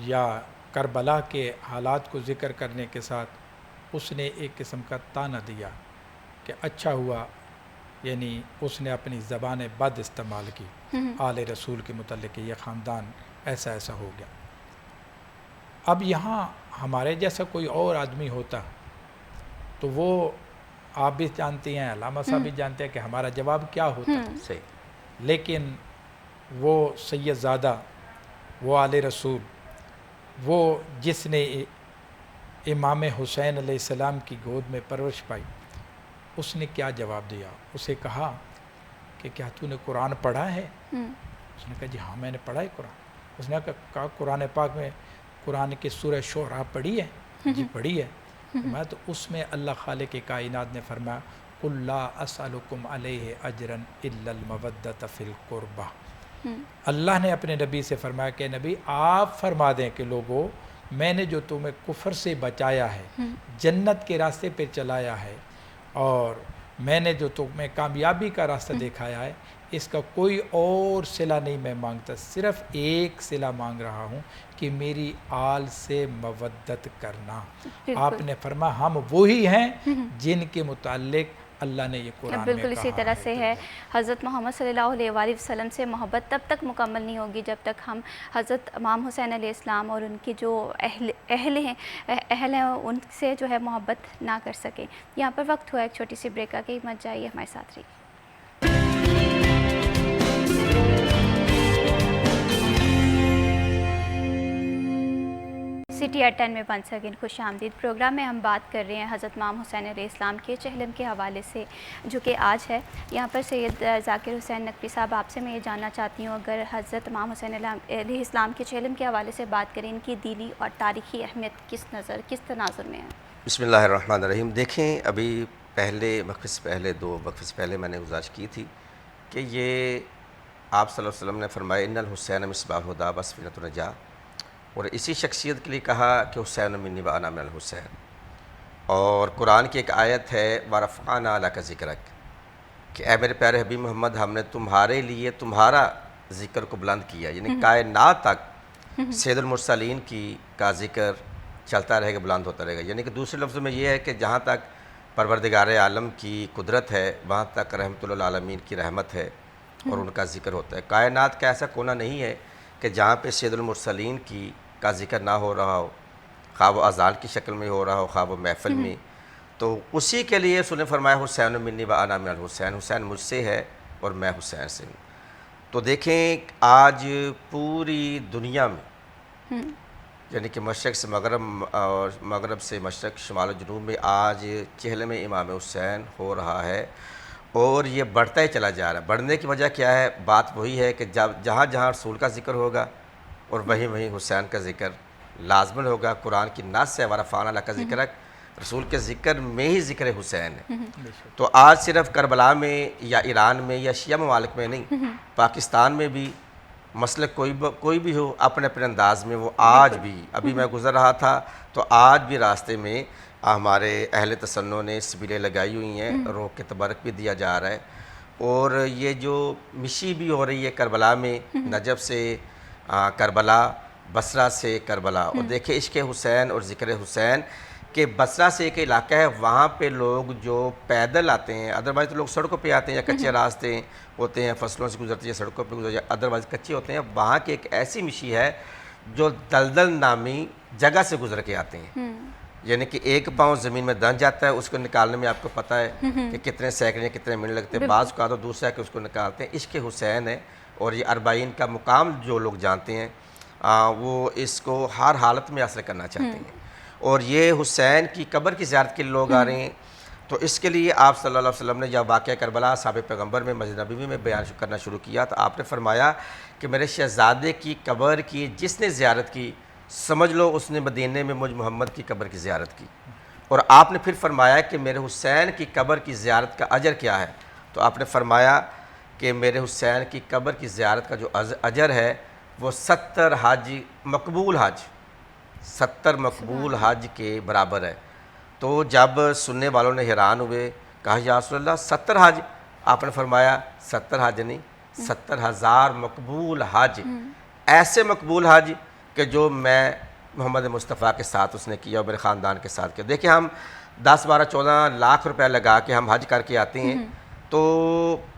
या करबला के हालात को ज़िक्र करने के साथ उसने एक किस्म का ताना दिया कि अच्छा हुआ, यानी उसने अपनी ज़बान बद इस्तेमाल की आले रसूल के मुतल्लिक़, ये ख़ानदान ऐसा ऐसा हो गया। अब यहाँ हमारे जैसा कोई और आदमी होता तो वो, आप भी जानती हैं, अल्लामा साहब भी जानते हैं कि हमारा जवाब क्या होता। सही। लेकिन वो सैयदज़ादा, वो आले रसूल, वो जिसने इमाम हुसैन अलैहिस्सलाम की गोद में परवरिश पाई, उसने क्या जवाब दिया? उसे कहा कि क्या तूने कुरान पढ़ा है? उसने कहा जी हाँ मैंने पढ़ा है कुरान। उसने कहा कुरान पाक में कुरान की सूरह शुरा पढ़ी है? जी पढ़ी है। मैं तो उसमें अल्लाह खालिक कायनात ने फरमाया कुल ला असअलुकुम अलैहि अजरन इल्लल मवद्दत फिल कुर्बा। अल्लाह ने अपने नबी से फरमाया कि नबी आप फरमा दें कि लोगों, मैंने जो तुम्हें कुफर से बचाया है, जन्नत के रास्ते पे चलाया है, और मैंने जो तुम्हें कामयाबी का रास्ता दिखाया है, इसका कोई और सिला नहीं मैं मांगता, सिर्फ़ एक सिला मांग रहा हूँ कि मेरी आल से मवद्दत करना। आपने फरमा हम वही हैं जिनके मुताल्लिक अल्लाह ने ये कुरान में बिल्कुल इसी कहा तरह से है। तो हज़रत मोहम्मद सल्लल्लाहु अलैहि वसल्लम से मोहब्बत तब तक मुकम्मल नहीं होगी जब तक हम हज़रत इमाम हुसैन अलैहिस्सलाम और उनकी जो अहल हैं उनसे जो है मोहब्बत ना कर सकें। यहाँ पर वक्त हुआ एक छोटी सी ब्रेक का, कि मत जाइए, हमारे साथ रहिए। सिटी एट 10 में वंस अगेन खुश आमदीद। प्रोग्राम में हम बात कर रहे हैं हज़रत इमाम हुसैन अलैहिस्सलाम के चहलम के हवाले से, जो कि आज है। यहाँ पर सैयद ज़ाकिर हुसैन नकवी साहब, आपसे मैं ये जानना चाहती हूँ, अगर हज़रत इमाम हुसैन अलैहिस्सलाम के चहलम के हवाले से बात करें, इनकी दीनी और तारीख़ी अहमियत किस तनाज़ुर में है? बिस्मिल्लाहिर्रहमानिर्रहीम। देखें, अभी पहले वक्फ़े से पहले 2 वक्फ़े से पहले मैंने गुज़ारिश की थी कि ये आप सल्लल्लाहु अलैहि वसल्लम ने फरमाया इन्नल हुसैन मिस्बाह हुदा व सफ़ीनतुन नजाह, और इसी शख्सियत के लिए कहा कि हुसैन मिन्नी व अना मिनल हुसैन। और कुरान की एक आयत है वरफ़अना लका ज़िक्रक, कि ऐ मेरे प्यारे हबीब मोहम्मद, हमने तुम्हारे लिए तुम्हारा ज़िक्र को बुलंद किया, यानी कायनात तक सैयदुल मुरसलीन का ज़िक्र चलता रहेगा, बुलंद होता रहेगा। यानी कि दूसरे लफ्ज़ों में ये है कि जहाँ तक परवरदिगार आलम की कुदरत है वहाँ तक रहमतुल आलमीन की रहमत है और उनका ज़िक्र होता है। कायनात का ऐसा कोना नहीं है कि जहाँ पे सैयदुल मुरसलीन का ज़िक्र ना हो रहा हो, खा वो अज़ान की शक्ल में हो रहा हो, खा वो महफ़िल में। तो उसी के लिए उसने फरमाया हुसैन मिन्नी व अना मिनल हुसैन, हुसैन मुझसे है और मैं हुसैन से हूँ। तो देखें, आज पूरी दुनिया में यानी कि मशरक़ से मगरब और मगरब से मशरक़, शुमाल जनूब में आज चहलम इमाम हुसैन हो रहा है, और ये बढ़ता ही चला जा रहा है। बढ़ने की वजह क्या है? बात वही है कि जब जहाँ जहाँ रसूल का ज़िक्र होगा और वहीं वहीं हुसैन का ज़िक्र लाजमन होगा। कुरान की नस है वरफ़अना लका ज़िक्रक, रसूल के ज़िक्र में ही ज़िक्र हुसैन है। तो आज सिर्फ करबला में या ईरान में या शिया ममालिक में नहीं, पाकिस्तान में भी मसलक कोई भी हो, अपने अपने अंदाज में वो आज भी, अभी मैं गुज़र रहा था तो आज भी रास्ते में हमारे अहले तसन्नो ने सबीलें लगाई हुई हैं, रोक के तबरक भी दिया जा रहा है। और ये जो मिशी भी हो रही है करबला में, नजब से करबला, बसरा से करबला, और देखिए इश्क़ हुसैन और ज़िक्र हुसैन के बसरा से एक इलाका है, वहाँ पे लोग जो पैदल आते हैं, अदरवाइज़ तो लोग सड़कों पे आते हैं या कच्चे रास्ते होते हैं, फसलों से गुजरती है सड़कों पे गुजरते हैं, अदरवाइज़ कच्चे होते हैं। वहाँ की एक ऐसी मिशी है जो दलदल नामी जगह से गुजर के आते हैं, यानी कि एक पाँव ज़मीन में दन जाता है, उसको निकालने में आपको पता है कि कितने सेकंड या कितने मिनट लगते हैं। बाज़ का तो दूसरा है कि उसको निकालते हैं। इश्क़ हुसैन है, और ये 40 का मुकाम जो लोग जानते हैं वो इसको हर हालत में हासिल करना चाहते हैं। और ये हुसैन की कब्र की ज़ियारत के लिए लोग आ रहे हैं। तो इसके लिए आप सल्लल्लाहु अलैहि वसल्लम ने जब वाक़या करबला साहिब पैगम्बर में मस्जिद नबवी में बयान करना शुरू किया, तो आपने फरमाया कि मेरे शहज़ादे की कब्र की जिसने ज़ियारत की, समझ लो उसने मदीने में मुझ मोहम्मद की कब्र की ज़ियारत की। और आपने फिर फरमाया कि मेरे हुसैन की कब्र की ज़ियारत का अजर क्या है? तो आपने फरमाया कि मेरे हुसैन की कब्र की ज़ियारत का जो अजर है वो 70 हज मकबूल हज, 70 मकबूल हज के बराबर है। तो जब सुनने वालों ने हैरान हुए, कहा या रसूलल्लाह 70 हज? आपने फरमाया 70 हज नहीं, 70,000 मकबूल हज, ऐसे मकबूल हज कि जो मैं मोहम्मद मुस्तफ़ा के साथ उसने किया और मेरे ख़ानदान के साथ किया। देखिए, हम 10, 12, 14 लाख रुपए लगा के हम हज करके आते हैं, तो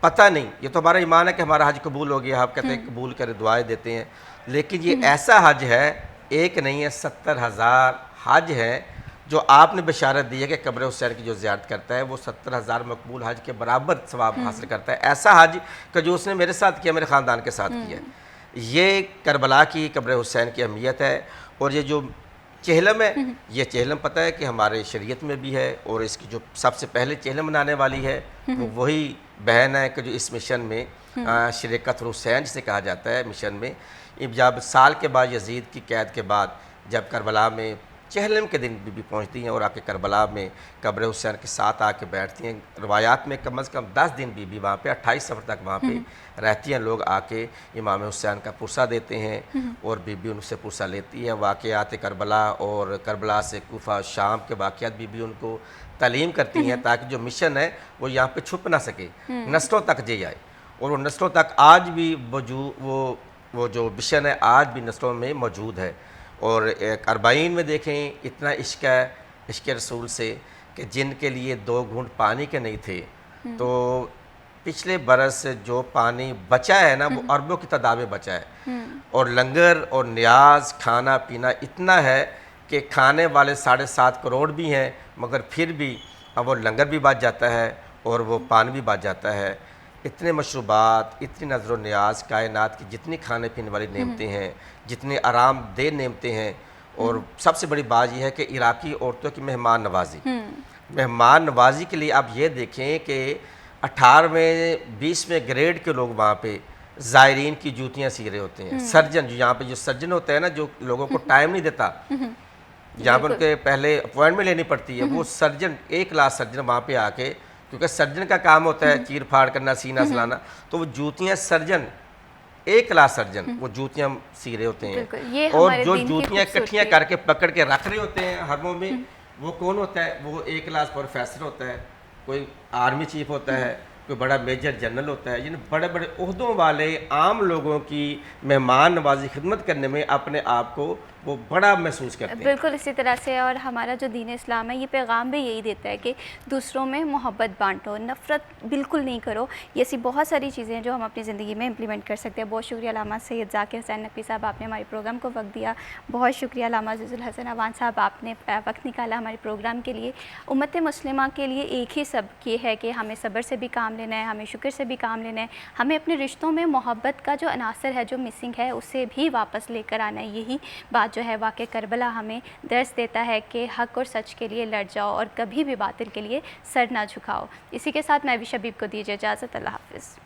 पता नहीं, ये तो हमारा ईमान है कि हमारा हज कबूल हो गया, आप कहते हैं कबूल कर दुआएं देते हैं, लेकिन ये ऐसा हज है, एक नहीं है, 70,000 हज है जो आपने बशारत दी है कि कब्र हुसैन की जो ज़ियारत करता है वो 70,000 मकबूल हज के बराबर सवाब हासिल करता है। ऐसा हज का जो उसने मेरे साथ किया, मेरे ख़ानदान के साथ किया। ये करबला की कब्र हुसैन की अहमियत है। और ये जो चहलम है, ये चहलम पता है कि हमारे शरीयत में भी है, और इसकी जो सबसे पहले चहलम मनाने वाली है वो वही बहन है कि जो इस मिशन में शरीकत हुसैन जिसे कहा जाता है मिशन में, जब साल के बाद यजीद की कैद के बाद जब करबला में चहलम के दिन बीबी पहुंचती हैं और आके करबला में कब्र हुसैन के साथ आके बैठती हैं। रवायात में कम से कम 10 दिन बीबी वहाँ पे 28 सफ़र तक वहाँ पे रहती हैं। लोग आके इमाम हुसैन का पुरसा देते हैं और बीबी उनसे पुरसा लेती है। वाक़यात करबला और करबला से कूफा शाम के वाक़यात बीबी उनको तालीम करती हैं ताकि जो मिशन है वो यहाँ पे छुप ना सके, नस्लों तक जे जाए। और वो नस्लों तक आज भी वो जो मिशन है आज भी नस्लों में मौजूद है। और 40 में देखें इतना इश्क है इश्क रसूल से कि जिनके लिए 2 घूंट पानी के नहीं थे, तो पिछले बरस जो पानी बचा है ना वो अरबों की तादाद में बचा है। और लंगर और न्याज खाना पीना इतना है कि खाने वाले 7.5 करोड़ भी हैं, मगर फिर भी अब वो लंगर भी बच जाता है और वो पानी भी बच जाता है। इतने मशरूबात, इतनी नज़र न्याज, कायनात की जितनी खाने पीने वाली नेमतें हैं, जितनी आरामदेह नेमतें हैं, और सबसे बड़ी बात यह है कि इराकी औरतों की मेहमान नवाजी, मेहमान नवाजी के लिए आप ये देखें कि 18वें 20वें ग्रेड के लोग वहाँ पे ज़ायरीन की जूतियाँ सी रहे होते हैं। सर्जन, जो यहाँ पे जो सर्जन होता है ना, जो लोगों को टाइम नहीं देता, जहाँ पर उनके पहले अपॉइंटमेंट लेनी पड़ती है, वो सर्जन, एक क्लास सर्जन वहाँ पे आके, क्योंकि सर्जन का काम होता है चीर फाड़ करना, सीना सलाना, तो वो जूतियाँ सर्जन, एक क्लास सर्जन वो जूतियाँ सी रहे होते हैं। और जो जूतियाँ इकट्ठियाँ करके पकड़ के रख रहे होते हैं हरमों में, वो कौन होता है? वो एक क्लास प्रोफेसर होता है, कोई आर्मी चीफ होता है, कोई बड़ा मेजर जनरल होता है। यानी बड़े बड़े ओहदों वाले आम लोगों की मेहमान नवाजी खिदमत करने में अपने आप को वो बड़ा महसूस करते हैं। बिल्कुल इसी तरह से, और हमारा जो दीन इस्लाम है ये पैगाम भी यही देता है कि दूसरों में मोहब्बत बांटो, नफ़रत बिल्कुल नहीं करो। ये ऐसी बहुत सारी चीज़ें हैं जो हम अपनी ज़िंदगी में इम्प्लीमेंट कर सकते हैं। बहुत शुक्रिया अल्लामा सैयद ज़ाकिर हुसैन नकवी साहब, आपने हमारे प्रोग्राम को वक्त दिया। बहुत शुक्रिया अल्लामा अज़ीज़ुल हसन अवान साहब, आपने वक्त निकाला हमारे प्रोग्राम के लिए। उम्मत मुस्लिमा के लिए एक ही सब ये है कि हमें सब्र से भी काम लेना है, हमें शुक्र से भी काम लेना है, हमें अपने रिश्तों में मोहब्बत का जो अनासर है, जो मिसिंग है, उसे भी वापस लेकर आना है। यही बात जो है वाक़ई करबला हमें दर्स देता है कि हक़ और सच के लिए लड़ जाओ और कभी भी बातिल के लिए सर ना झुकाओ। इसी के साथ मैं भी शबीब को दीजिए इजाज़त। अल्लाह हाफ़िज़।